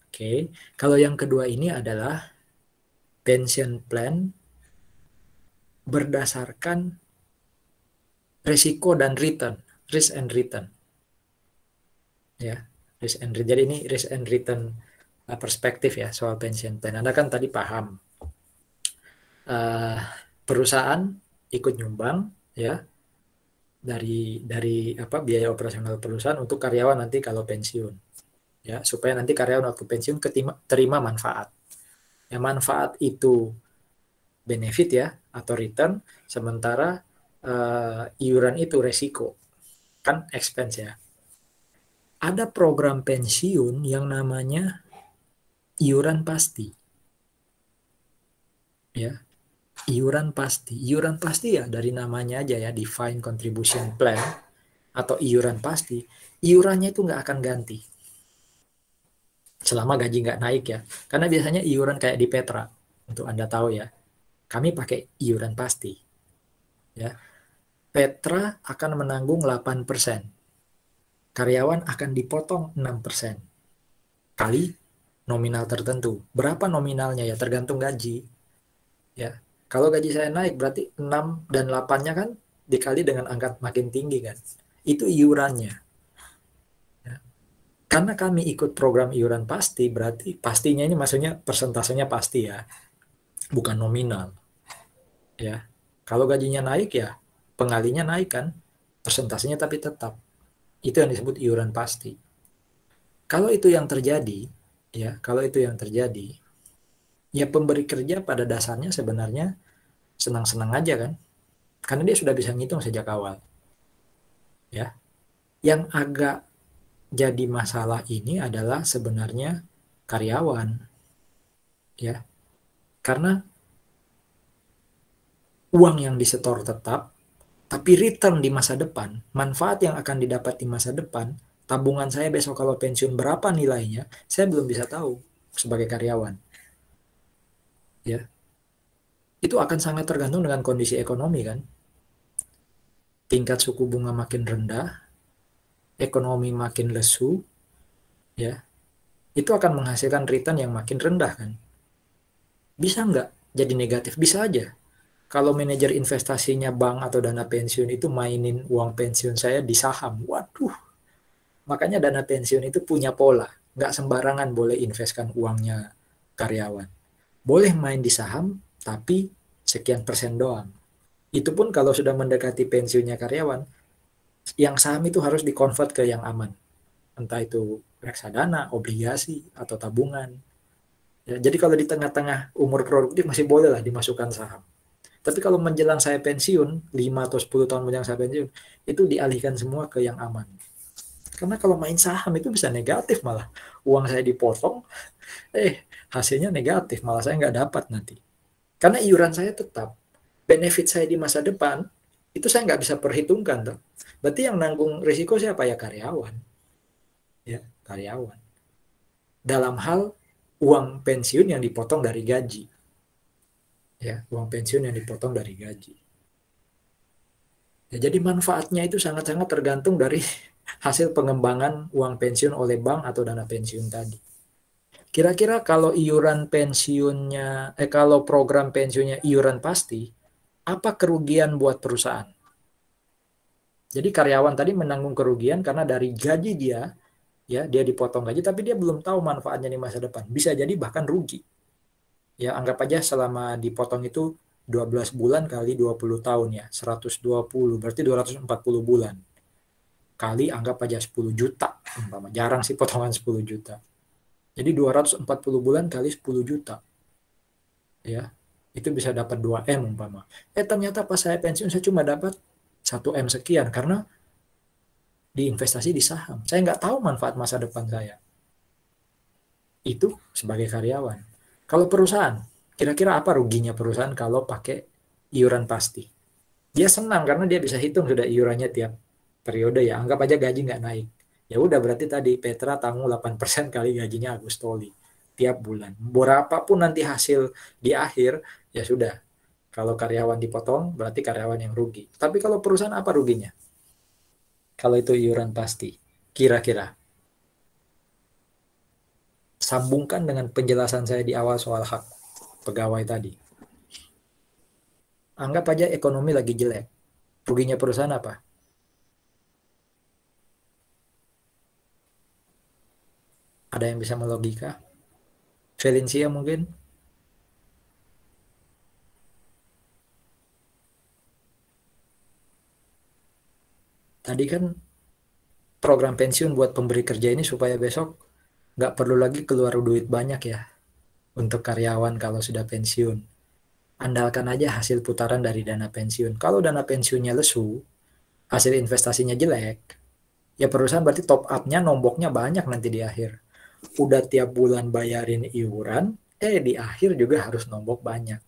Oke, kalau yang kedua ini adalah pension plan berdasarkan risiko dan return, risk and return. Ya, risk and return. Jadi ini risk and return perspektif ya soal pension plan. Anda kan tadi paham perusahaan ikut nyumbang ya dari biaya operasional perusahaan untuk karyawan nanti kalau pensiun ya, supaya nanti karyawan waktu pensiun terima manfaat. Ya, manfaat itu benefit ya atau return, sementara iuran itu resiko, kan expense ya. Ada program pensiun yang namanya iuran pasti. Ya, iuran pasti. Iuran pasti ya dari namanya aja ya, defined contribution plan atau iuran pasti. Iurannya itu nggak akan ganti selama gaji nggak naik ya. Karena biasanya iuran kayak di Petra, untuk Anda tahu ya, kami pakai iuran pasti. Ya, Petra akan menanggung 8%. Karyawan akan dipotong 6%. Kali nominal tertentu. Berapa nominalnya ya? Tergantung gaji. Ya, kalau gaji saya naik berarti 6 dan 8-nya kan dikali dengan angka makin tinggi kan. Itu iurannya. Ya. Karena kami ikut program iuran pasti, berarti pastinya ini maksudnya persentasenya pasti ya. Bukan nominal. Ya. Kalau gajinya naik ya pengalinya naik kan. Persentasenya tapi tetap. Itu yang disebut iuran pasti. Kalau itu yang terjadi, ya, ya pemberi kerja pada dasarnya sebenarnya senang-senang aja kan. Karena dia sudah bisa ngitung sejak awal. Ya. Yang agak jadi masalah ini adalah sebenarnya karyawan. Ya. Karena uang yang disetor tetap, tapi return di masa depan, manfaat yang akan didapat di masa depan, tabungan saya besok kalau pensiun berapa nilainya, saya belum bisa tahu sebagai karyawan. Ya. Itu akan sangat tergantung dengan kondisi ekonomi kan. Tingkat suku bunga makin rendah, ekonomi makin lesu, ya. Itu akan menghasilkan return yang makin rendah kan. Bisa nggak jadi negatif? Bisa aja. Kalau manajer investasinya bank atau dana pensiun itu mainin uang pensiun saya di saham, waduh. Makanya dana pensiun itu punya pola. Nggak sembarangan boleh investkan uangnya karyawan. Boleh main di saham, tapi sekian persen doang. Itu pun kalau sudah mendekati pensiunnya karyawan, yang saham itu harus dikonvert ke yang aman. Entah itu reksadana, obligasi, atau tabungan. Ya, jadi kalau di tengah-tengah umur produktif masih boleh lah dimasukkan saham. Tapi kalau menjelang saya pensiun, 5 atau 10 tahun menjelang saya pensiun, itu dialihkan semua ke yang aman. Karena kalau main saham itu bisa negatif malah. Uang saya dipotong, hasilnya negatif, malah saya nggak dapat nanti. Karena iuran saya tetap. Benefit saya di masa depan, itu saya nggak bisa perhitungkan. Tuh. Berarti yang nanggung risiko siapa? Ya karyawan. Ya, karyawan. Dalam hal uang pensiun yang dipotong dari gaji. Ya, uang pensiun yang dipotong dari gaji. Ya, jadi manfaatnya itu sangat-sangat tergantung dari hasil pengembangan uang pensiun oleh bank atau dana pensiun tadi. Kira-kira kalau iuran pensiunnya, kalau program pensiunnya iuran pasti, apa kerugian buat perusahaan? Jadi karyawan tadi menanggung kerugian karena dari gaji dia, ya dia dipotong gaji, tapi dia belum tahu manfaatnya di masa depan. Bisa jadi bahkan rugi. Ya anggap aja selama dipotong itu 12 bulan kali 20 tahun ya, 120, berarti 240 bulan. Kali anggap aja 10 juta, umpama. Jarang sih potongan 10 juta. Jadi 240 bulan kali 10 juta. Ya, itu bisa dapat 2M umpama. Ternyata pas saya pensiun saya cuma dapat 1M sekian karena diinvestasi di saham. Saya nggak tahu manfaat masa depan saya. Itu sebagai karyawan. Kalau perusahaan, kira-kira apa ruginya perusahaan kalau pakai iuran pasti? Dia senang karena dia bisa hitung sudah iurannya tiap periode ya. Anggap aja gaji nggak naik. Ya udah berarti tadi Petra tanggung 8% kali gajinya Agustoli. tiap bulan. Berapapun nanti hasil di akhir, ya sudah. Kalau karyawan dipotong, berarti karyawan yang rugi. Tapi kalau perusahaan apa ruginya? Kalau itu iuran pasti. Kira-kira. Sambungkan dengan penjelasan saya di awal soal hak pegawai tadi. Anggap aja ekonomi lagi jelek. Ruginya perusahaan apa? Ada yang bisa melogika? Valencia mungkin? Tadi kan program pensiun buat pemberi kerja ini supaya besok nggak perlu lagi keluar duit banyak ya untuk karyawan kalau sudah pensiun. Andalkan aja hasil putaran dari dana pensiun. Kalau dana pensiunnya lesu, hasil investasinya jelek, ya perusahaan berarti top up-nya nomboknya banyak nanti di akhir. Udah tiap bulan bayarin iuran, di akhir juga harus nombok banyak.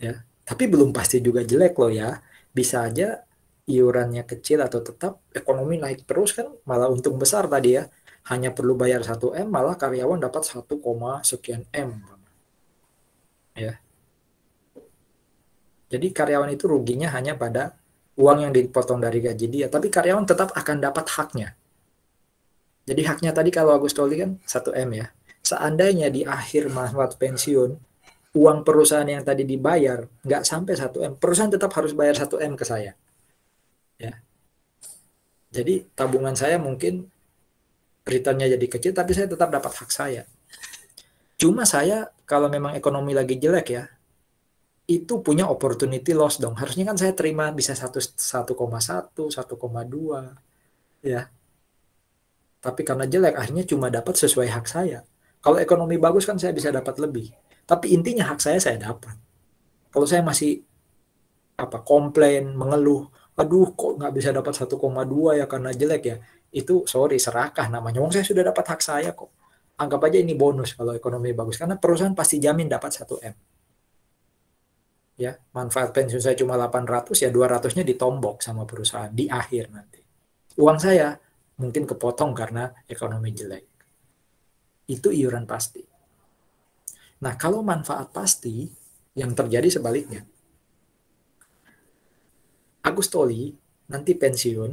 Ya, tapi belum pasti juga jelek loh ya. Bisa aja iurannya kecil atau tetap ekonomi naik terus kan malah untung besar tadi ya. Hanya perlu bayar 1 M malah karyawan dapat 1, sekian M. Ya. Jadi karyawan itu ruginya hanya pada uang yang dipotong dari gaji dia, tapi karyawan tetap akan dapat haknya. Jadi haknya tadi kalau Agustoli kan 1 M ya. Seandainya di akhir manfaat pensiun uang perusahaan yang tadi dibayar nggak sampai 1 M, perusahaan tetap harus bayar 1 M ke saya. Ya. Jadi tabungan saya mungkin returnnya jadi kecil, tapi saya tetap dapat hak saya. Cuma saya kalau memang ekonomi lagi jelek ya, itu punya opportunity loss dong. Harusnya kan saya terima bisa 1,1, 1,2 ya. Tapi karena jelek akhirnya cuma dapat sesuai hak saya. Kalau ekonomi bagus kan saya bisa dapat lebih. Tapi intinya hak saya dapat. Kalau saya masih komplain, mengeluh, aduh kok nggak bisa dapat 1,2 ya karena jelek ya, itu sorry serakah namanya. Wong saya sudah dapat hak saya kok. Anggap aja ini bonus kalau ekonomi bagus karena perusahaan pasti jamin dapat 1 M. Ya, manfaat pensiun saya cuma 800 ya 200-nya ditombok sama perusahaan di akhir nanti. Uang saya mungkin kepotong karena ekonomi jelek. Itu iuran pasti. Nah, kalau manfaat pasti yang terjadi sebaliknya. Agustoli nanti pensiun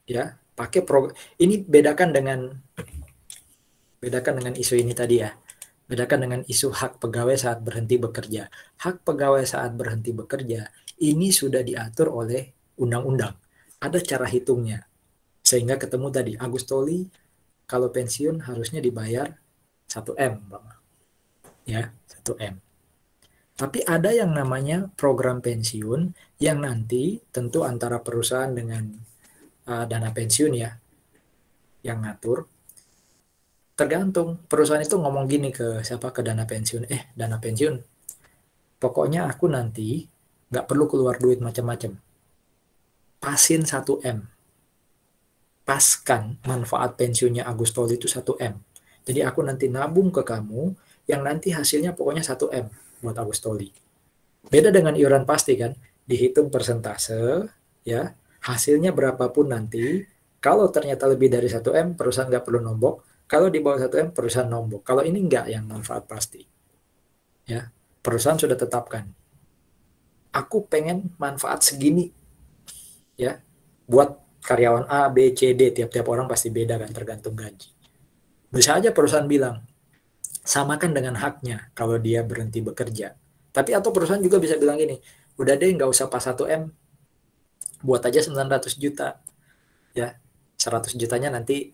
ya, pakai program ini bedakan dengan isu ini tadi ya. Bedakan dengan isu hak pegawai saat berhenti bekerja. Hak pegawai saat berhenti bekerja ini sudah diatur oleh undang-undang. Ada cara hitungnya. Sehingga ketemu tadi Agustoli kalau pensiun harusnya dibayar 1 M, Bang. Ya, 1 M. Tapi ada yang namanya program pensiun yang nanti tentu antara perusahaan dengan dana pensiun ya yang ngatur. Tergantung perusahaan itu ngomong gini ke siapa, ke dana pensiun, dana pensiun pokoknya aku nanti nggak perlu keluar duit macam-macam, pasin 1 M, paskan manfaat pensiunnya Agustoli itu 1 M, jadi aku nanti nabung ke kamu yang nanti hasilnya pokoknya 1 M buat Agustoli. Beda dengan iuran pasti kan, dihitung persentase ya, hasilnya berapapun nanti, kalau ternyata lebih dari 1 M perusahaan nggak perlu nombok, kalau di bawah 1 M perusahaan nombok. Kalau ini enggak yang manfaat pasti. Ya, perusahaan sudah tetapkan. Aku pengen manfaat segini. Ya, buat karyawan A, B, C, D, tiap-tiap orang pasti beda kan tergantung gaji. Bisa aja perusahaan bilang, samakan dengan haknya kalau dia berhenti bekerja. Tapi atau perusahaan juga bisa bilang gini, udah deh nggak usah pas 1 M, buat aja 900 juta. Ya, 100 jutanya nanti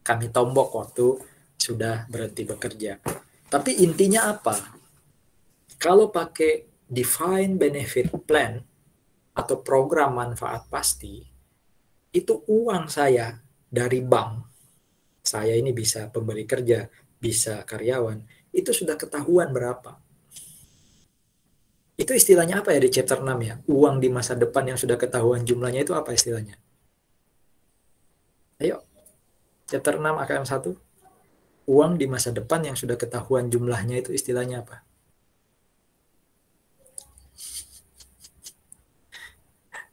kami tombok waktu sudah berhenti bekerja. Tapi intinya apa? Kalau pakai defined benefit plan atau program manfaat pasti, itu uang saya dari bank, saya ini bisa pemberi kerja, bisa karyawan, itu sudah ketahuan berapa. Itu istilahnya apa ya di chapter 6 ya? Uang di masa depan yang sudah ketahuan jumlahnya itu apa istilahnya? Ayo, chapter 6 AKM 1. Uang di masa depan yang sudah ketahuan jumlahnya itu istilahnya apa?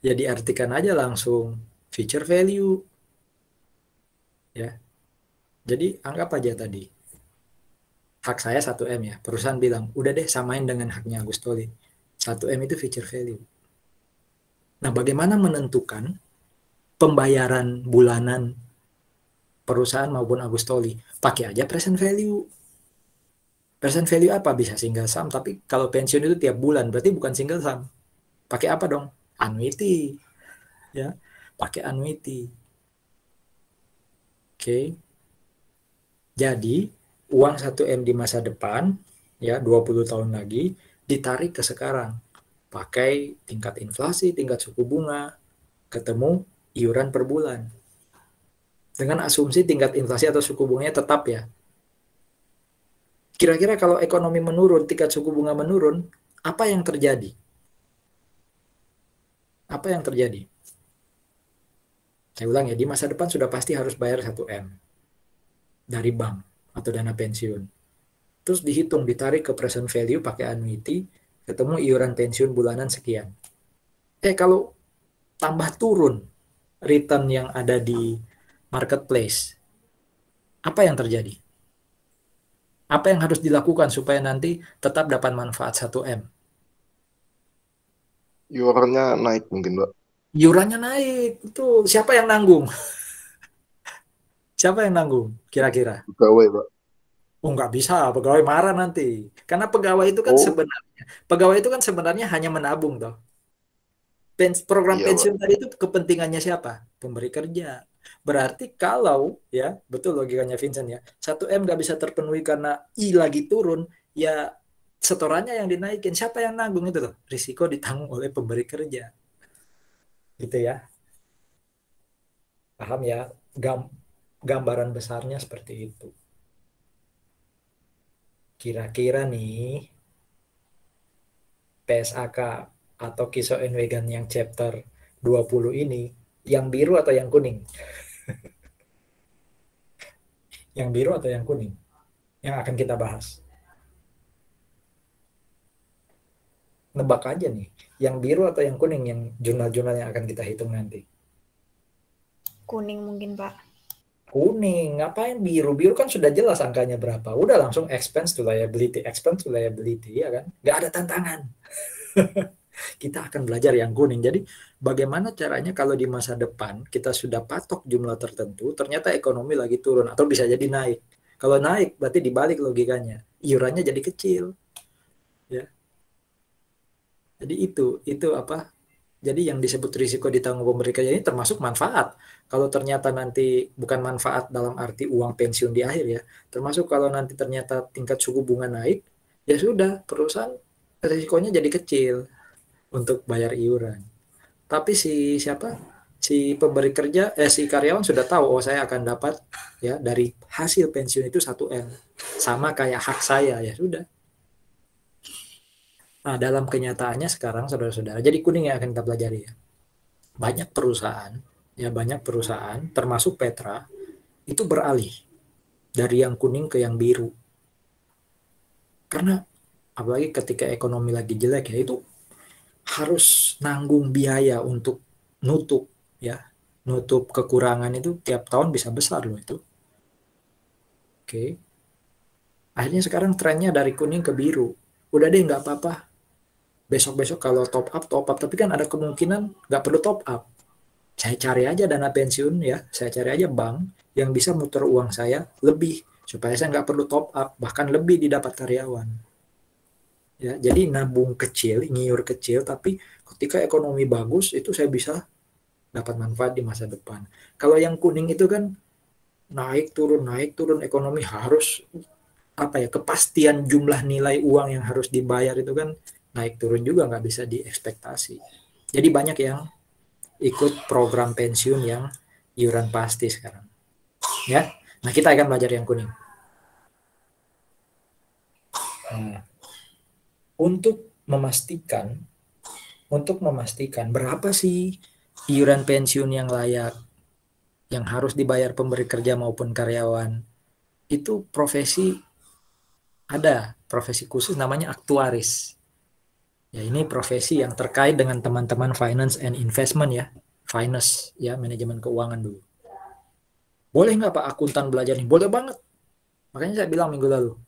Ya diartikan aja langsung future value. Ya. Jadi anggap aja tadi. hak saya 1M ya. Perusahaan bilang, udah deh samain dengan haknya Agustoli. 1M itu future value. Nah, bagaimana menentukan pembayaran bulanan perusahaan maupun Agustoli? Pakai aja present value. Present value apa? Bisa single sum, tapi kalau pensiun itu tiap bulan, berarti bukan single sum. Pakai apa dong? Annuity. Ya, pakai annuity. Oke. Jadi, uang 1M di masa depan, ya 20 tahun lagi, ditarik ke sekarang. Pakai tingkat inflasi, tingkat suku bunga, ketemu iuran per bulan. Dengan asumsi tingkat inflasi atau suku bunganya tetap ya. Kira-kira kalau ekonomi menurun, tingkat suku bunga menurun, apa yang terjadi? Apa yang terjadi? Saya ulang ya, di masa depan sudah pasti harus bayar 1M dari bank atau dana pensiun. Terus dihitung, ditarik ke present value pakai annuity, ketemu iuran pensiun bulanan sekian. Kalau tambah turun return yang ada di marketplace, apa yang terjadi? Apa yang harus dilakukan supaya nanti tetap dapat manfaat 1M? Iurannya naik mungkin, Pak. Iurannya naik, betul. Siapa yang nanggung? Siapa yang nanggung kira-kira? Pegawai, Pak. Oh, nggak bisa, pegawai marah nanti. Karena pegawai itu kan sebenarnya hanya menabung toh. Program Iya, Pak. pensiun tadi itu kepentingannya siapa? Pemberi kerja. Berarti kalau ya, betul logikanya Vincent ya, 1M nggak bisa terpenuhi karena I lagi turun, ya setorannya yang dinaikin. Siapa yang nanggung itu tuh? Risiko ditanggung oleh pemberi kerja. Gitu ya. Paham ya? Gambaran besarnya seperti itu. Kira-kira nih PSAK atau Kiso and Wegan yang chapter 20 ini, yang biru atau yang kuning? Yang biru atau yang kuning? Yang akan kita bahas. Nebak aja nih, yang biru atau yang kuning, yang jurnal-jurnal yang akan kita hitung nanti. Kuning mungkin, Pak. Kuning, ngapain biru? Biru kan sudah jelas angkanya berapa. Udah langsung expense to liability, ya kan? Nggak ada tantangan. Kita akan belajar yang kuning. Jadi bagaimana caranya kalau di masa depan kita sudah patok jumlah tertentu, ternyata ekonomi lagi turun atau bisa jadi naik. Kalau naik berarti dibalik logikanya, iurannya jadi kecil. Ya. Jadi itu apa? Jadi yang disebut risiko ditanggung pemberi kerja ini termasuk manfaat. Kalau ternyata nanti bukan manfaat dalam arti uang pensiun di akhir ya, termasuk kalau nanti ternyata tingkat suku bunga naik, ya sudah perusahaan risikonya jadi kecil untuk bayar iuran. Tapi si pemberi kerja, si karyawan sudah tahu, oh saya akan dapat ya dari hasil pensiun itu 1M. Sama kayak hak saya, ya sudah. Nah, dalam kenyataannya sekarang saudara-saudara, jadi kuning yang akan kita pelajari ya. Banyak perusahaan, termasuk Petra, itu beralih dari yang kuning ke yang biru. Karena apalagi ketika ekonomi lagi jelek ya, itu harus nanggung biaya untuk nutup kekurangan itu tiap tahun bisa besar loh itu. Oke. Akhirnya sekarang trennya dari kuning ke biru. Udah deh nggak apa-apa. Besok-besok kalau top up, tapi kan ada kemungkinan nggak perlu top up. Saya cari aja dana pensiun ya, saya cari aja bank yang bisa muter uang saya lebih, supaya saya nggak perlu top up, bahkan lebih didapat karyawan. Ya, jadi nabung kecil, ngiur kecil, tapi ketika ekonomi bagus, itu saya bisa dapat manfaat di masa depan. Kalau yang kuning itu kan naik turun, ekonomi harus kepastian jumlah nilai uang yang harus dibayar itu kan naik turun juga nggak bisa diekspektasi. Jadi banyak yang ikut program pensiun yang iuran pasti sekarang. Ya, nah kita akan belajar yang kuning. Nah, untuk memastikan berapa sih iuran pensiun yang layak, yang harus dibayar pemberi kerja maupun karyawan, itu profesi khusus namanya aktuaris. Ya, ini profesi yang terkait dengan teman-teman finance and investment ya. Finance ya, manajemen keuangan dulu. Boleh nggak Pak akuntan belajar nih? Boleh banget. Makanya saya bilang minggu lalu,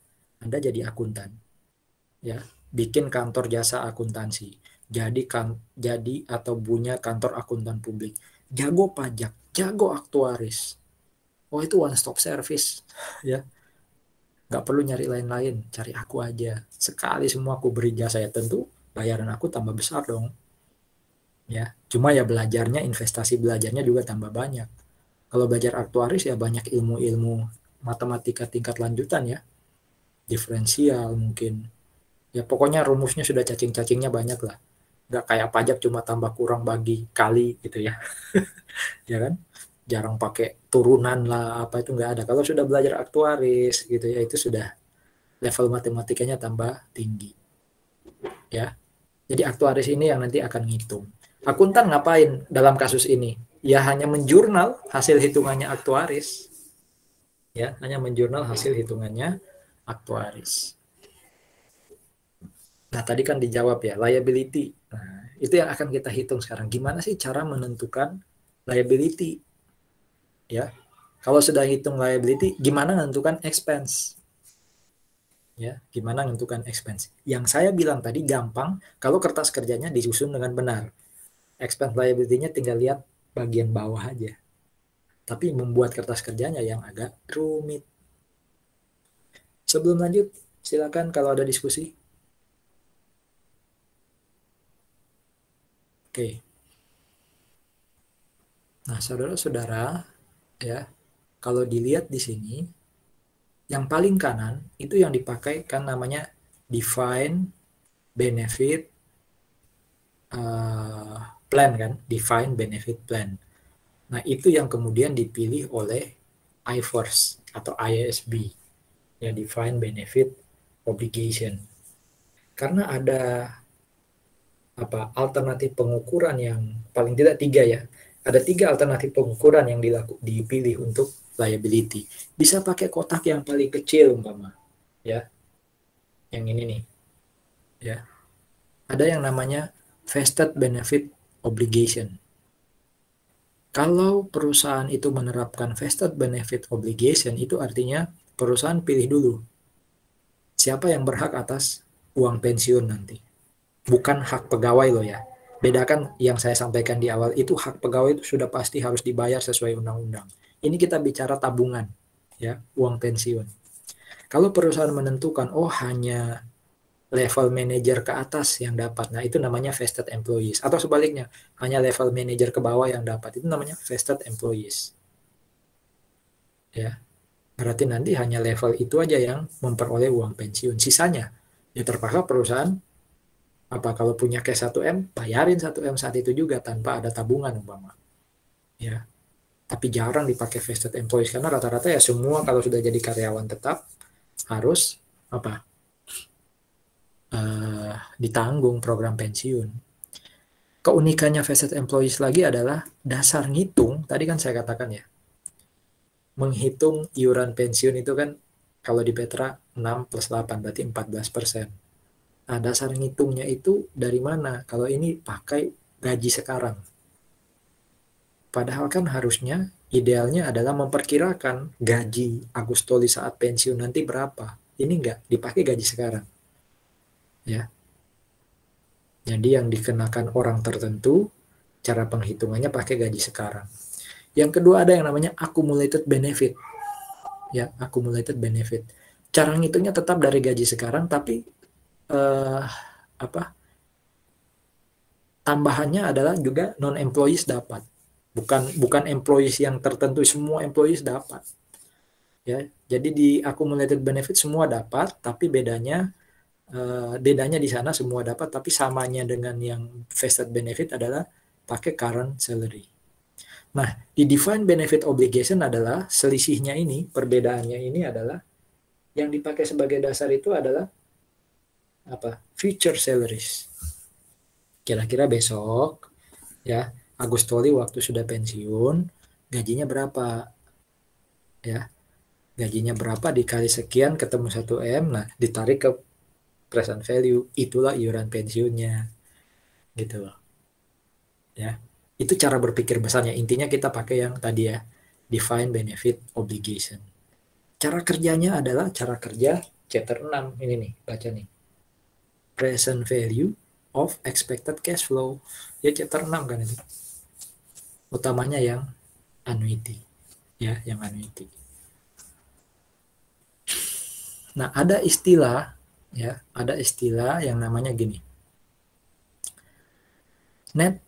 Anda jadi akuntan, ya, bikin kantor jasa akuntansi, jadi atau punya kantor akuntan publik, jago pajak, jago aktuaris, oh itu one stop service, ya, nggak perlu nyari lain-lain, cari aku aja, sekali semua aku beri jasa, ya tentu bayaran aku tambah besar dong, ya, cuma ya belajarnya, investasi belajarnya juga tambah banyak. Kalau belajar aktuaris ya banyak ilmu-ilmu matematika tingkat lanjutan ya, diferensial mungkin. Ya pokoknya rumusnya sudah cacing-cacingnya banyak lah. Nggak kayak pajak cuma tambah kurang bagi kali gitu ya. Ya kan? Jarang pakai turunan lah, apa itu nggak ada. Kalau sudah belajar aktuaris gitu ya, itu sudah level matematikanya tambah tinggi. Ya. Jadi aktuaris ini yang nanti akan ngitung. Akuntan ngapain dalam kasus ini? Ya hanya menjurnal hasil hitungannya aktuaris. Ya, hanya menjurnal hasil hitungannya aktuaris. Nah, tadi kan dijawab ya, liability. Nah, itu yang akan kita hitung sekarang. Gimana sih cara menentukan liability? Ya. Kalau sudah hitung liability, gimana menentukan expense? Ya, gimana menentukan expense? Yang saya bilang tadi gampang kalau kertas kerjanya disusun dengan benar. Expense liability-nya tinggal lihat bagian bawah aja. Tapi membuat kertas kerjanya yang agak rumit. Sebelum lanjut, silakan kalau ada diskusi. Oke. Nah, saudara-saudara, ya, kalau dilihat di sini, yang paling kanan itu yang dipakai kan namanya define benefit plan kan, define benefit plan. Nah, itu yang kemudian dipilih oleh IFRS atau IASB, ya, define benefit obligation. Karena ada alternatif pengukuran yang paling tidak 3 ya. Ada 3 alternatif pengukuran yang dipilih untuk liability. Bisa pakai kotak yang paling kecil umpama, ya. Yang ini nih. Ya. Ada yang namanya vested benefit obligation. Kalau perusahaan itu menerapkan vested benefit obligation, itu artinya perusahaan pilih dulu siapa yang berhak atas uang pensiun nanti. Bukan hak pegawai loh ya. Bedakan yang saya sampaikan di awal, itu hak pegawai itu sudah pasti harus dibayar sesuai undang-undang. Ini kita bicara tabungan, ya, uang pensiun. Kalau perusahaan menentukan, oh hanya level manajer ke atas yang dapat, nah itu namanya vested employees. Atau sebaliknya, hanya level manajer ke bawah yang dapat, itu namanya vested employees. Ya, berarti nanti hanya level itu aja yang memperoleh uang pensiun. Sisanya, ya terpaksa perusahaan kalau punya cash 1M, bayarin 1M saat itu juga tanpa ada tabungan umpama. Ya. Tapi jarang dipakai vested employees karena rata-rata ya semua kalau sudah jadi karyawan tetap harus ditanggung program pensiun. Keunikannya vested employees lagi adalah dasar ngitung, tadi kan saya katakan ya, menghitung iuran pensiun itu kan kalau di Petra 6 plus 8 berarti 14%. Nah, dasar ngitungnya itu dari mana? Kalau ini pakai gaji sekarang. Padahal kan harusnya idealnya adalah memperkirakan gaji Agustoli saat pensiun nanti berapa. Ini enggak, dipakai gaji sekarang. Ya. Jadi yang dikenakan orang tertentu, cara penghitungannya pakai gaji sekarang. Yang kedua ada yang namanya accumulated benefit. Ya, accumulated benefit. Cara ngitungnya tetap dari gaji sekarang, tapi tambahannya adalah juga non-employees dapat. Bukan employees yang tertentu, semua employees dapat. Ya, jadi di accumulated benefit semua dapat, tapi bedanya di sana semua dapat, tapi samanya dengan yang vested benefit adalah pakai current salary. Nah, di defined benefit obligation adalah selisihnya ini, perbedaannya ini adalah yang dipakai sebagai dasar itu adalah future salaries. Kira-kira besok ya Agustoli waktu sudah pensiun gajinya berapa, ya, gajinya berapa dikali sekian ketemu 1M, nah ditarik ke present value, itulah iuran pensiunnya, gitu loh, ya. Itu cara berpikir besarnya. Intinya kita pakai yang tadi ya, defined benefit obligation. Cara kerjanya adalah cara kerja chapter 6 ini nih, baca nih. Present value of expected cash flow. Ya chapter 6 kan itu. Utamanya yang annuity. Ya, yang annuity. Nah, ada istilah yang namanya gini. Net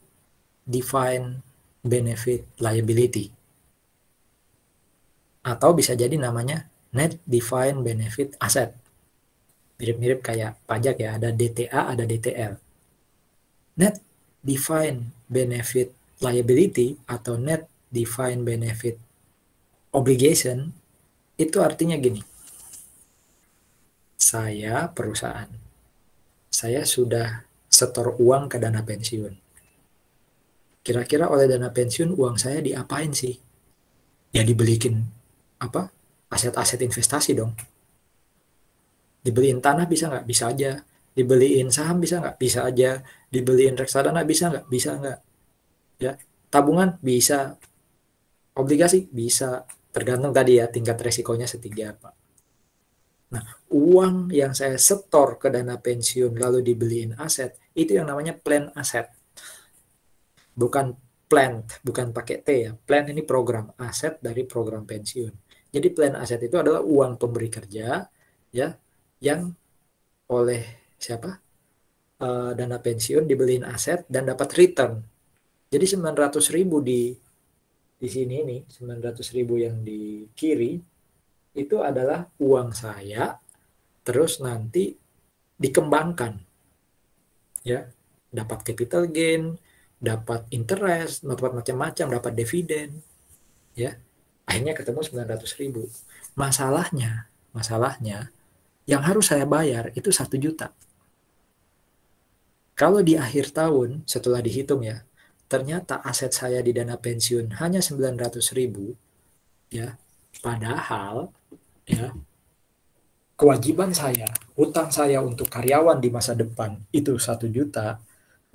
defined benefit liability. Atau bisa jadi namanya net defined benefit asset. Mirip-mirip kayak pajak ya, ada DTA, ada DTL. Net defined benefit liability atau net defined benefit obligation itu artinya gini. Saya perusahaan, saya sudah setor uang ke dana pensiun. Kira-kira oleh dana pensiun uang saya diapain sih? Ya dibelikin apa? Aset-aset investasi dong. Dibeliin tanah bisa nggak? Bisa aja. Dibeliin saham bisa nggak? Bisa aja. Dibeliin reksadana bisa nggak? Bisa nggak? Ya, tabungan bisa. Obligasi bisa. Tergantung tadi ya tingkat resikonya setinggi apa. Nah, uang yang saya setor ke dana pensiun lalu dibeliin aset, itu yang namanya plan aset. Bukan plan, bukan pakai T ya. Plan ini program, aset dari program pensiun. Jadi plan aset itu adalah uang pemberi kerja ya yang oleh siapa? Dana pensiun dibeliin aset dan dapat return. Jadi 900.000 di sini nih, 900.000 yang di kiri itu adalah uang saya, terus nanti dikembangkan, ya, dapat capital gain, dapat interest, dapat macam-macam, dapat dividen, ya, akhirnya ketemu 900.000. Masalahnya, yang harus saya bayar itu 1 juta. Kalau di akhir tahun, setelah dihitung ya, ternyata aset saya di dana pensiun hanya 900.000, ya, padahal ya kewajiban saya, hutang saya untuk karyawan di masa depan itu 1 juta.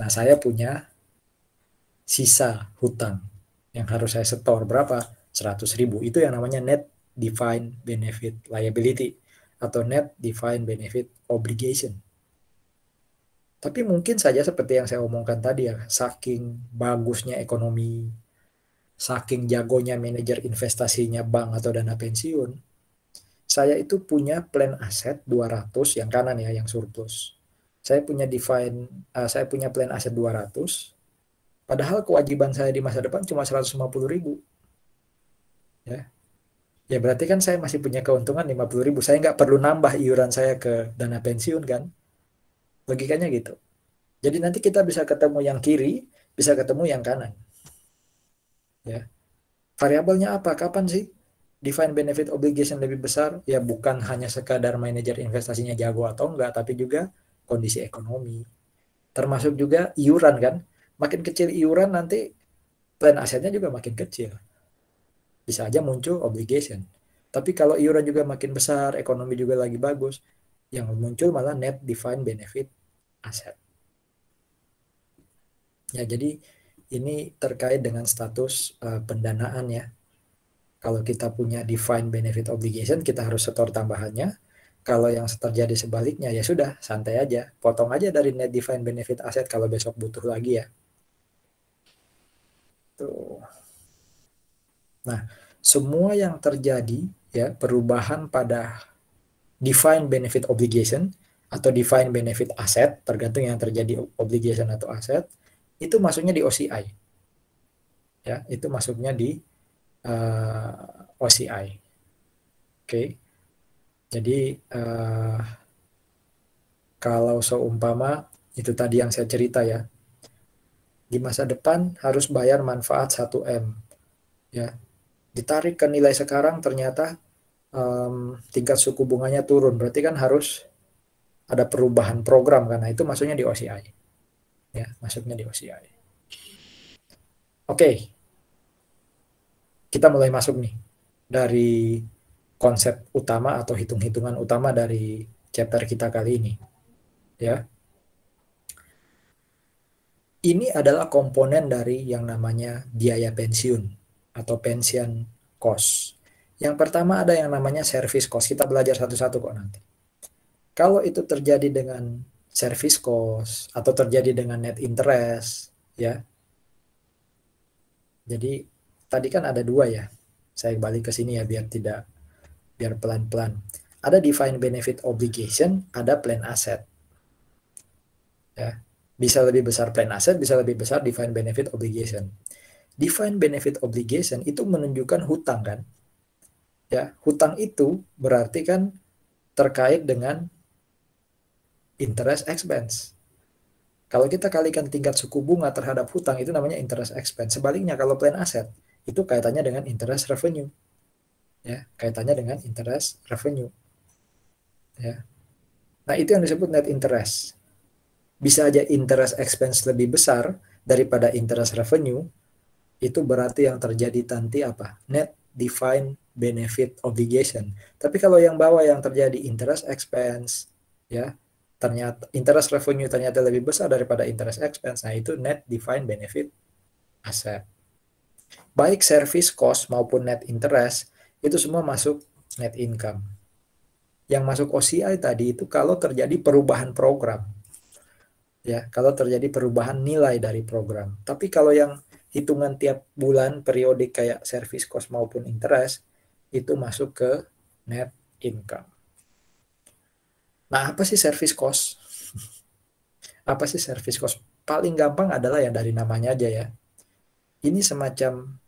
Nah, saya punya sisa hutang yang harus saya setor berapa? 100.000. Itu yang namanya net defined benefit liability atau net defined benefit obligation. Tapi mungkin saja seperti yang saya omongkan tadi ya, saking bagusnya ekonomi, saking jagonya manajer investasinya bank atau dana pensiun, saya itu punya plan aset 200 yang kanan ya, yang surplus. Saya punya plan aset 200, padahal kewajiban saya di masa depan cuma 150.000. Ya. Ya berarti kan saya masih punya keuntungan 50.000. Saya nggak perlu nambah iuran saya ke dana pensiun kan. Logikanya gitu. Jadi nanti kita bisa ketemu yang kiri, bisa ketemu yang kanan. Ya. Variabelnya apa? Kapan sih defined benefit obligation lebih besar? Ya bukan hanya sekadar manajer investasinya jago atau enggak, tapi juga kondisi ekonomi. Termasuk juga iuran kan. Makin kecil iuran nanti plan asetnya juga makin kecil. Bisa aja muncul obligation. Tapi kalau iuran juga makin besar, ekonomi juga lagi bagus, yang muncul malah net defined benefit asset. Ya, jadi ini terkait dengan status pendanaan ya. Kalau kita punya defined benefit obligation, kita harus setor tambahannya. Kalau yang terjadi sebaliknya, ya sudah, santai aja. Potong aja dari net defined benefit asset kalau besok butuh lagi ya. Tuh. Nah, semua yang terjadi ya, perubahan pada defined benefit obligation atau defined benefit asset, tergantung yang terjadi obligation atau aset, itu masuknya di OCI. Ya, itu masuknya di OCI. Oke. Jadi kalau seumpama itu tadi yang saya cerita ya, di masa depan harus bayar manfaat 1M. Ya. Ditarik ke nilai sekarang ternyata tingkat suku bunganya turun, berarti kan harus ada perubahan program karena itu masuknya di OCI. Ya, masuknya di OCI. Oke. Kita mulai masuk nih dari konsep utama atau hitung-hitungan utama dari chapter kita kali ini. Ya. Ini adalah komponen dari yang namanya biaya pensiun atau pension cost. Yang pertama ada yang namanya service cost. Kita belajar satu-satu kok nanti. Kalau itu terjadi dengan service cost atau terjadi dengan net interest, ya. Jadi tadi kan ada dua ya. Saya balik ke sini ya biar pelan-pelan. Ada defined benefit obligation, ada plan asset. Ya. Bisa lebih besar plan asset, bisa lebih besar defined benefit obligation. Defined benefit obligation itu menunjukkan hutang kan. Ya, hutang itu berarti kan terkait dengan interest expense. Kalau kita kalikan tingkat suku bunga terhadap hutang itu namanya interest expense. Sebaliknya kalau plan asset itu kaitannya dengan interest revenue. Ya, kaitannya dengan interest revenue. Ya. Nah, itu yang disebut net interest. Bisa aja interest expense lebih besar daripada interest revenue, itu berarti yang terjadi nanti apa? Net defined benefit obligation. Tapi kalau yang bawah yang terjadi interest expense, ya, ternyata interest revenue ternyata lebih besar daripada interest expense, nah itu net defined benefit asset. Baik service cost maupun net interest, itu semua masuk net income. Yang masuk OCI tadi itu kalau terjadi perubahan program. Ya, kalau terjadi perubahan nilai dari program. Tapi kalau yang hitungan tiap bulan periodik kayak service cost maupun interest, itu masuk ke net income. Nah, apa sih service cost? Apa sih service cost? Paling gampang adalah yang dari namanya aja ya. Ini semacam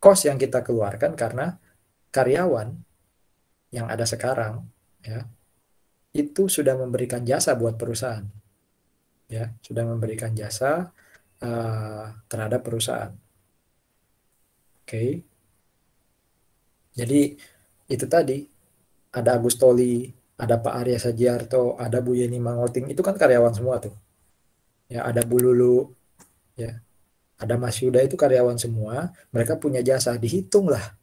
cost yang kita keluarkan karena karyawan yang ada sekarang ya, itu sudah memberikan jasa buat perusahaan. Ya, sudah memberikan jasa terhadap perusahaan. Oke. Jadi itu tadi ada Agus Toli, ada Pak Arya Sajiarto, ada Bu Yeni Mangoting, itu kan karyawan semua tuh. Ya, ada Bu Lulu, ya. Ada Mas Yuda, itu karyawan semua, mereka punya jasa, dihitung lah.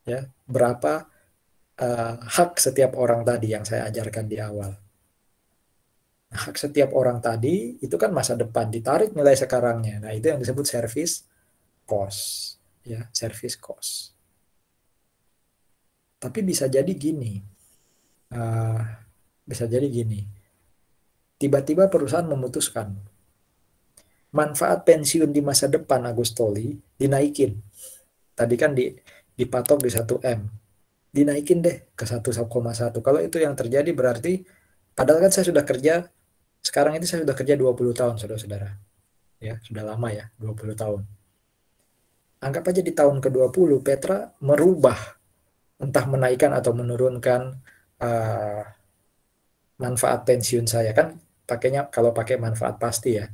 Ya, berapa hak setiap orang tadi yang saya ajarkan di awal. Nah, hak setiap orang tadi itu kan masa depan, ditarik nilai sekarangnya. Nah, itu yang disebut service cost, ya, service cost. Tapi bisa jadi gini, tiba-tiba perusahaan memutuskan manfaat pensiun di masa depan Agus Toli dinaikin. Tadi kan dipatok di 1M, dinaikin deh ke 1,1. Kalau itu yang terjadi berarti, padahal kan saya sudah kerja, sekarang ini saya sudah kerja 20 tahun, saudara-saudara. Ya, sudah lama ya, 20 tahun. Anggap aja di tahun ke-20 Petra merubah, entah menaikkan atau menurunkan manfaat pensiun saya, kan pakainya kalau pakai manfaat pasti ya.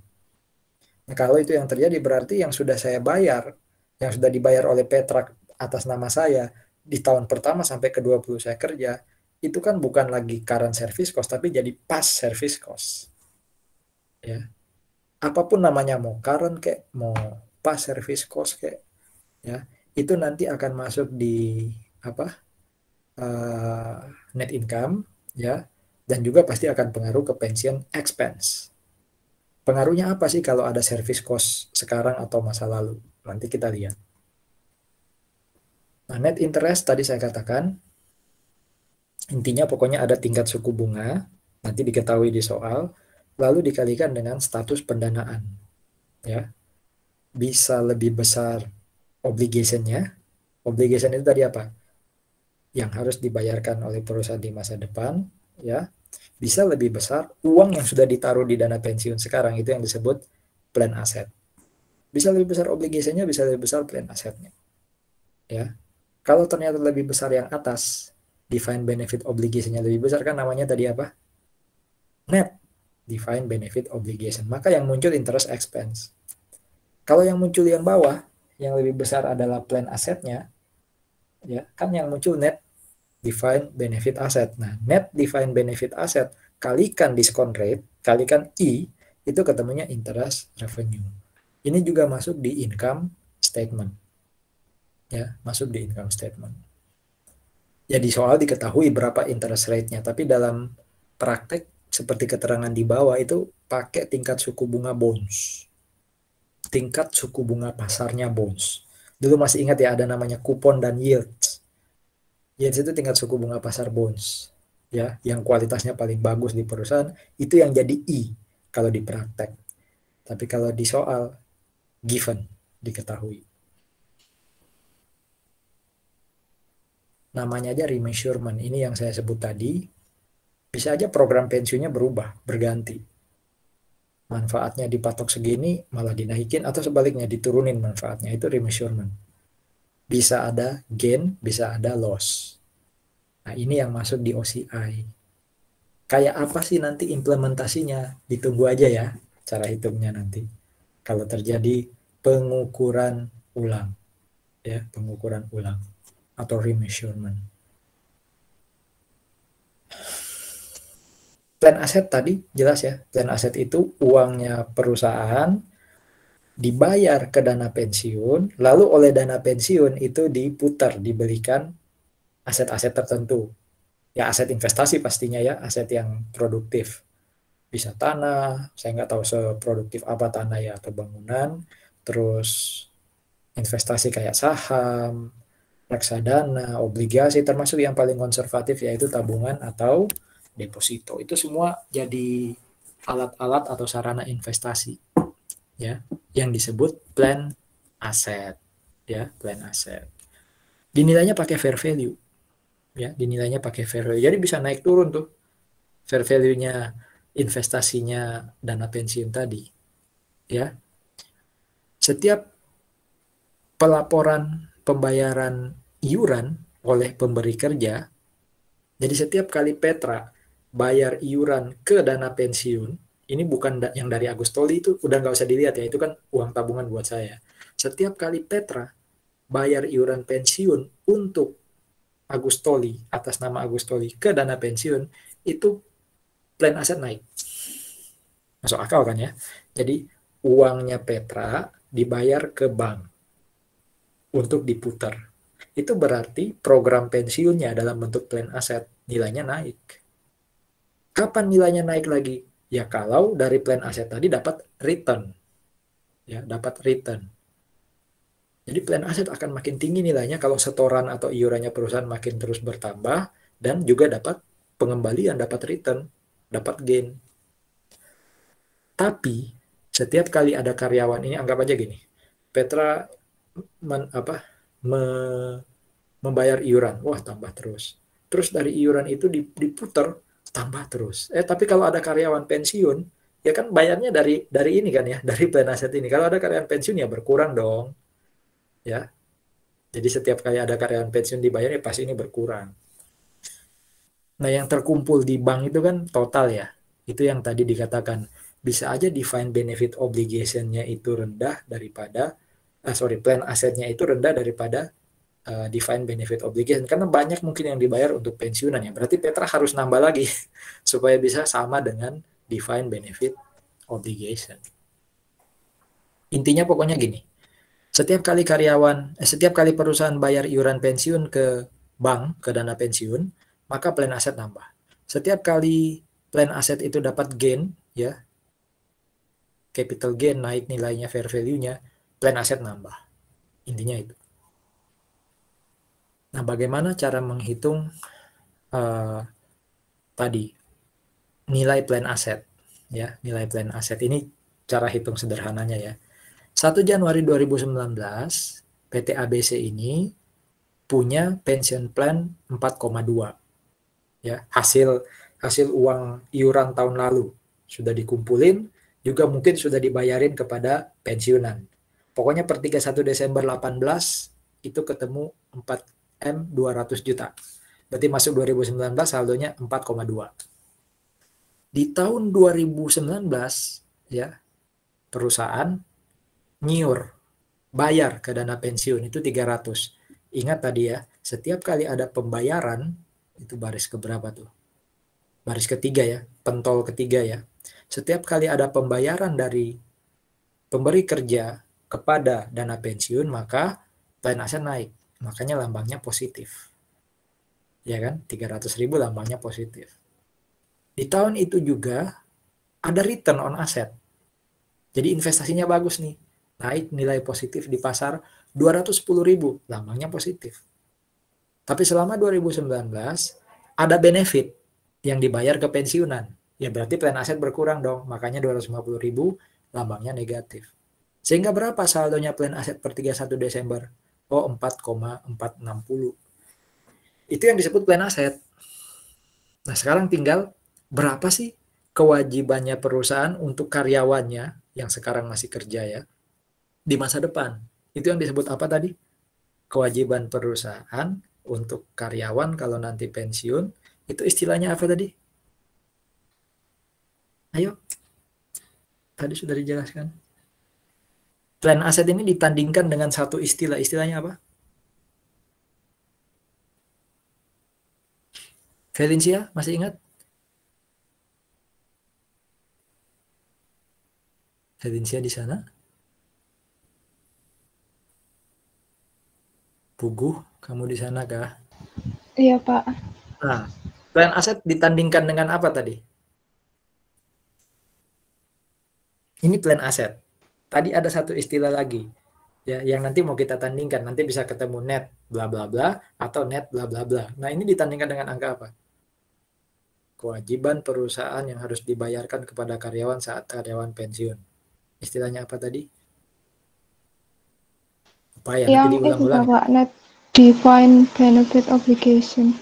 Nah, kalau itu yang terjadi berarti yang sudah saya bayar, yang sudah dibayar oleh Petra atas nama saya di tahun pertama sampai ke-20 saya kerja, itu kan bukan lagi current service cost, tapi jadi past service cost. Ya. Apapun namanya, mau current kayak, mau past service cost kayak, ya, itu nanti akan masuk di net income, ya, dan juga pasti akan pengaruh ke pension expense. Pengaruhnya apa sih kalau ada service cost sekarang atau masa lalu? Nanti kita lihat. Nah, net interest tadi saya katakan, intinya pokoknya ada tingkat suku bunga, nanti diketahui di soal, lalu dikalikan dengan status pendanaan. Ya. Bisa lebih besar obligation-nya. Obligation itu tadi apa? Yang harus dibayarkan oleh perusahaan di masa depan, ya. Bisa lebih besar uang yang sudah ditaruh di dana pensiun sekarang, itu yang disebut plan asset. Bisa lebih besar obligation-nya, bisa lebih besar plan asset-nya. Ya. Kalau ternyata lebih besar yang atas, defined benefit obligation-nya lebih besar, kan namanya tadi apa? Net defined benefit obligation. Maka yang muncul interest expense. Kalau yang muncul yang bawah, yang lebih besar adalah plan asset-nya, ya, kan yang muncul net defined benefit asset. Nah, net defined benefit asset kalikan discount rate, kalikan I, itu ketemunya interest revenue. Ini juga masuk di income statement. Ya, masuk di income statement. Ya, di soal diketahui berapa interest rate-nya, tapi dalam praktek seperti keterangan di bawah itu pakai tingkat suku bunga bonds. Tingkat suku bunga pasarnya bonds. Dulu masih ingat ya, ada namanya kupon dan yields. Yields itu tingkat suku bunga pasar bonds. ya, yang kualitasnya paling bagus di perusahaan, itu yang jadi I kalau di praktek. Tapi kalau di soal, given, diketahui. Namanya aja remeasurement, ini yang saya sebut tadi, bisa aja program pensiunnya berubah, berganti. Manfaatnya dipatok segini, malah dinaikin, atau sebaliknya diturunin manfaatnya, itu remeasurement. Bisa ada gain, bisa ada loss. Nah, ini yang masuk di OCI. Kayak apa sih nanti implementasinya? Ditunggu aja ya, cara hitungnya nanti. Kalau terjadi pengukuran ulang, ya, pengukuran ulang atau remeasurement. Plan aset tadi jelas ya, plan aset itu uangnya perusahaan dibayar ke dana pensiun, lalu oleh dana pensiun itu diputar, dibelikan aset-aset tertentu. Ya aset investasi pastinya ya, aset yang produktif. Bisa tanah, saya nggak tahu seproduktif apa tanah ya, atau bangunan, terus investasi kayak saham, reksadana, obligasi, termasuk yang paling konservatif yaitu tabungan atau deposito. Itu semua jadi alat-alat atau sarana investasi ya, yang disebut plan aset ya, plan aset. Dinilainya pakai fair value ya, dinilainya pakai fair value. Jadi bisa naik turun tuh fair value-nya investasinya dana pensiun tadi ya. Setiap pelaporan pembayaran iuran oleh pemberi kerja, jadi setiap kali Petra bayar iuran ke dana pensiun, ini bukan yang dari Agustoli, itu udah nggak usah dilihat ya, itu kan uang tabungan buat saya. Setiap kali Petra bayar iuran pensiun untuk Agustoli, atas nama Agustoli ke dana pensiun, itu plan aset naik. Masuk akal kan ya? Jadi uangnya Petra dibayar ke bank untuk diputar. Itu berarti program pensiunnya dalam bentuk plan aset nilainya naik. Kapan nilainya naik lagi? Ya kalau dari plan aset tadi dapat return. Ya, dapat return. Jadi plan aset akan makin tinggi nilainya kalau setoran atau iurannya perusahaan makin terus bertambah, dan juga dapat pengembalian, dapat return, dapat gain. Tapi setiap kali ada karyawan, ini anggap aja gini, Petra membayar iuran, wah tambah terus. Terus dari iuran itu diputar, tambah terus. Tapi kalau ada karyawan pensiun, ya kan bayarnya dari ini kan ya, dari plan aset ini. Kalau ada karyawan pensiun ya berkurang dong. Ya. Jadi setiap kali ada karyawan pensiun dibayar ya pasti ini berkurang. Nah, yang terkumpul di bank itu kan total ya. Itu yang tadi dikatakan, bisa aja defined benefit obligation-nya itu rendah daripada plan asetnya itu rendah daripada defined benefit obligation, karena banyak mungkin yang dibayar untuk pensiunan ya. Berarti Petra harus nambah lagi supaya bisa sama dengan defined benefit obligation. Intinya pokoknya gini. Setiap kali perusahaan bayar iuran pensiun ke bank, ke dana pensiun, maka plan aset nambah. Setiap kali plan aset itu dapat gain, ya, capital gain, naik nilainya, fair value-nya, plan aset nambah. Intinya itu. Nah, bagaimana cara menghitung tadi nilai plan aset? Ya, nilai plan aset ini cara hitung sederhananya ya. 1 Januari 2019, PT ABC ini punya pension plan 4,2. Ya, hasil uang iuran tahun lalu sudah dikumpulin, juga mungkin sudah dibayarin kepada pensiunan. Pokoknya per 31 Desember 18 itu ketemu 4M 200 juta. Berarti masuk 2019 saldonya 4,2. Di tahun 2019 ya, perusahaan nyiur, bayar ke dana pensiun itu 300. Ingat tadi ya, setiap kali ada pembayaran, itu baris keberapa tuh? Baris ketiga ya, pentol ketiga ya. Setiap kali ada pembayaran dari pemberi kerja kepada dana pensiun, maka plan aset naik. Makanya lambangnya positif. Ya kan? 300.000 lambangnya positif. Di tahun itu juga ada return on asset. Jadi investasinya bagus nih. Naik nilai positif di pasar 210.000, lambangnya positif. Tapi selama 2019 ada benefit yang dibayar ke pensiunan. Ya berarti plan aset berkurang dong, makanya 250.000 lambangnya negatif. Sehingga berapa saldonya plan aset per 31 Desember? Oh, 4,460. Itu yang disebut plan aset. Nah, sekarang tinggal berapa sih kewajibannya perusahaan untuk karyawannya yang sekarang masih kerja ya di masa depan. Itu yang disebut apa tadi? Kewajiban perusahaan untuk karyawan kalau nanti pensiun, itu istilahnya apa tadi? Ayo. Tadi sudah dijelaskan. Plan aset ini ditandingkan dengan satu istilah. Istilahnya apa? Valencia, masih ingat? Valencia di sana? Puguh, kamu di sana kah? Iya, Pak. Nah, plan aset ditandingkan dengan apa tadi? Ini plan aset. Tadi ada satu istilah lagi, ya, yang nanti mau kita tandingkan. Nanti bisa ketemu net bla bla bla atau net bla bla bla. Nah, ini ditandingkan dengan angka apa? Kewajiban perusahaan yang harus dibayarkan kepada karyawan saat karyawan pensiun. Istilahnya apa tadi? Apa ya? Nanti Yang itu diulang-ulang. Pak, net defined benefit obligation.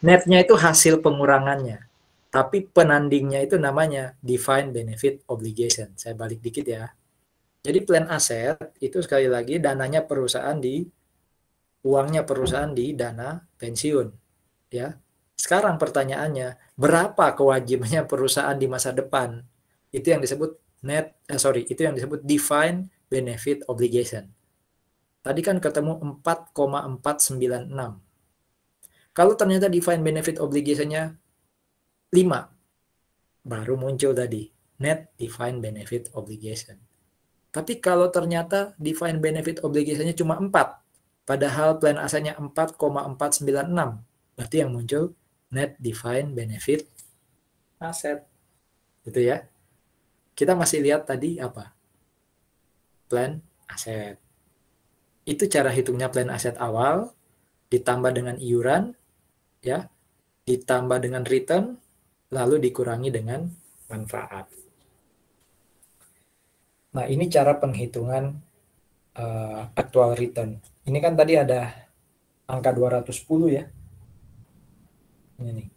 Netnya itu hasil pengurangannya. Tapi penandingnya itu namanya defined benefit obligation. Saya balik dikit ya. Jadi plan aset itu sekali lagi dananya perusahaan uangnya perusahaan di dana pensiun. Ya. Sekarang pertanyaannya, berapa kewajibannya perusahaan di masa depan? Itu yang disebut itu yang disebut defined benefit obligation. Tadi kan ketemu 4,496. Kalau ternyata defined benefit obligation-nya 5, baru muncul tadi net defined benefit obligation. Tapi kalau ternyata defined benefit obligation-nya cuma 4, padahal plan asetnya 4,496, berarti yang muncul net defined benefit asset. Gitu ya. Kita masih lihat tadi apa? Plan aset. Itu cara hitungnya plan aset awal, ditambah dengan iuran, ya, ditambah dengan return, lalu dikurangi dengan manfaat. Nah, ini cara penghitungan actual return. Ini kan tadi ada angka 210 ya. Ini nih.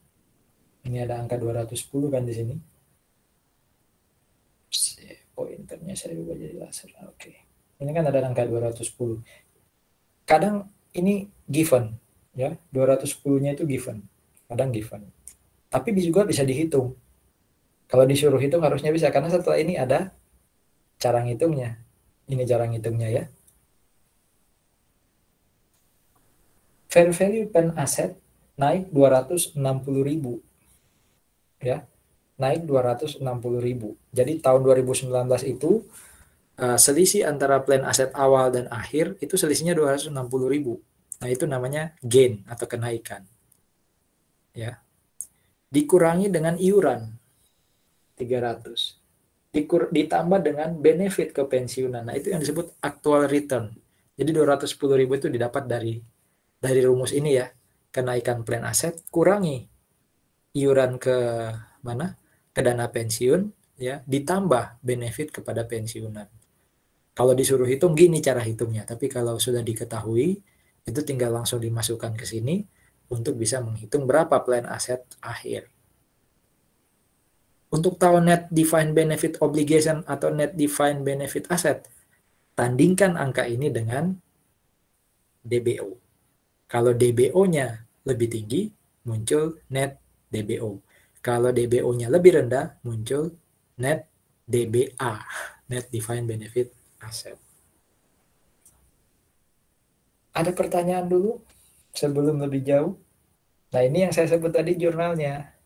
Ini ada angka 210 kan di sini. Pointernya saya ubah jadi laser. Oke. Ini kan ada angka 210. Kadang ini given, ya. 210-nya itu given. Kadang given. Tapi juga bisa dihitung. Kalau disuruh hitung harusnya bisa, karena setelah ini ada cara ngitungnya. Ini cara ngitungnya ya. Fair value pen asset naik 260.000. Ya. Naik 260.000. Jadi tahun 2019 itu selisih antara plan aset awal dan akhir itu selisihnya 260.000. Nah, itu namanya gain atau kenaikan. Ya. Dikurangi dengan iuran 300. Ditambah dengan benefit kepensiunan. Nah, itu yang disebut actual return. Jadi 210.000 itu didapat dari rumus ini ya. Kenaikan plan aset kurangi iuran ke mana? Ke dana pensiun ya, ditambah benefit kepada pensiunan. Kalau disuruh hitung gini cara hitungnya, tapi kalau sudah diketahui itu tinggal langsung dimasukkan ke sini untuk bisa menghitung berapa plan aset akhir. Untuk tahu net defined benefit obligation atau net defined benefit asset, tandingkan angka ini dengan DBO. Kalau DBO-nya lebih tinggi, muncul net DBO. Kalau DBO-nya lebih rendah, muncul net DBA, net defined benefit asset. Ada pertanyaan dulu sebelum lebih jauh? Nah, ini yang saya sebut tadi jurnalnya.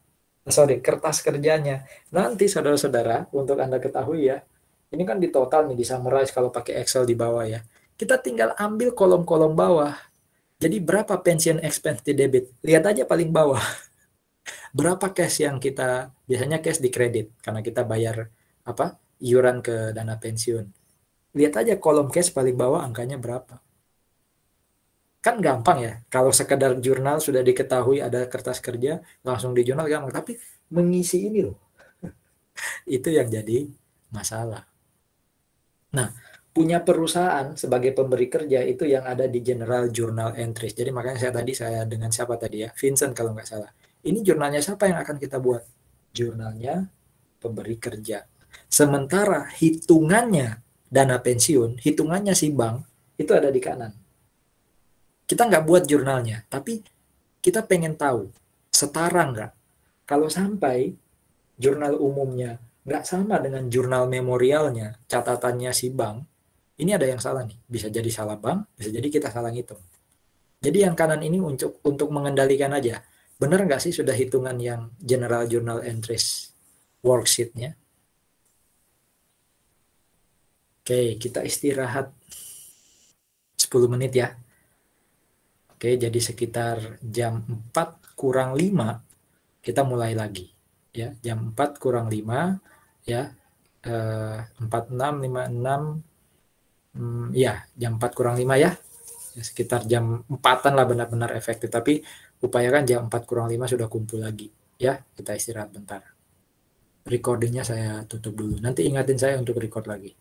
Kertas kerjanya. Nanti saudara-saudara, untuk Anda ketahui ya, ini kan di total nih, di summarize kalau pakai Excel di bawah ya. Kita tinggal ambil kolom-kolom bawah. Jadi berapa pension expense di debit? Lihat aja paling bawah. Berapa cash yang kita, biasanya cash di kredit, karena kita bayar iuran ke dana pensiun. Lihat aja kolom cash paling bawah angkanya berapa. Kan gampang ya, kalau sekedar jurnal sudah diketahui ada kertas kerja, langsung di jurnal gampang. Tapi mengisi ini loh, itu yang jadi masalah. Nah, punya perusahaan sebagai pemberi kerja itu yang ada di General Journal Entries. Jadi makanya saya dengan siapa tadi ya, Vincent kalau nggak salah. Ini jurnalnya siapa yang akan kita buat? Jurnalnya pemberi kerja. Sementara hitungannya dana pensiun, hitungannya si bank itu ada di kanan. Kita nggak buat jurnalnya, tapi kita pengen tahu setara nggak. Kalau sampai jurnal umumnya nggak sama dengan jurnal memorialnya, catatannya si bank, ini ada yang salah nih. Bisa jadi salah bank, bisa jadi kita salah ngitung. Jadi yang kanan ini untuk mengendalikan aja. Benar nggak sih sudah hitungan yang General Journal Entries worksheet-nya? Oke, kita istirahat 10 menit ya. Oke, jadi sekitar jam 4 kurang 5 kita mulai lagi. Ya, jam 4 kurang 5 ya. 46, 56 ya, jam 4 kurang 5 ya. Sekitar jam 4-an lah benar-benar efektif. Tapi upayakan jam 4 kurang 5 sudah kumpul lagi. Ya, kita istirahat bentar. Recordingnya saya tutup dulu. Nanti ingatin saya untuk record lagi.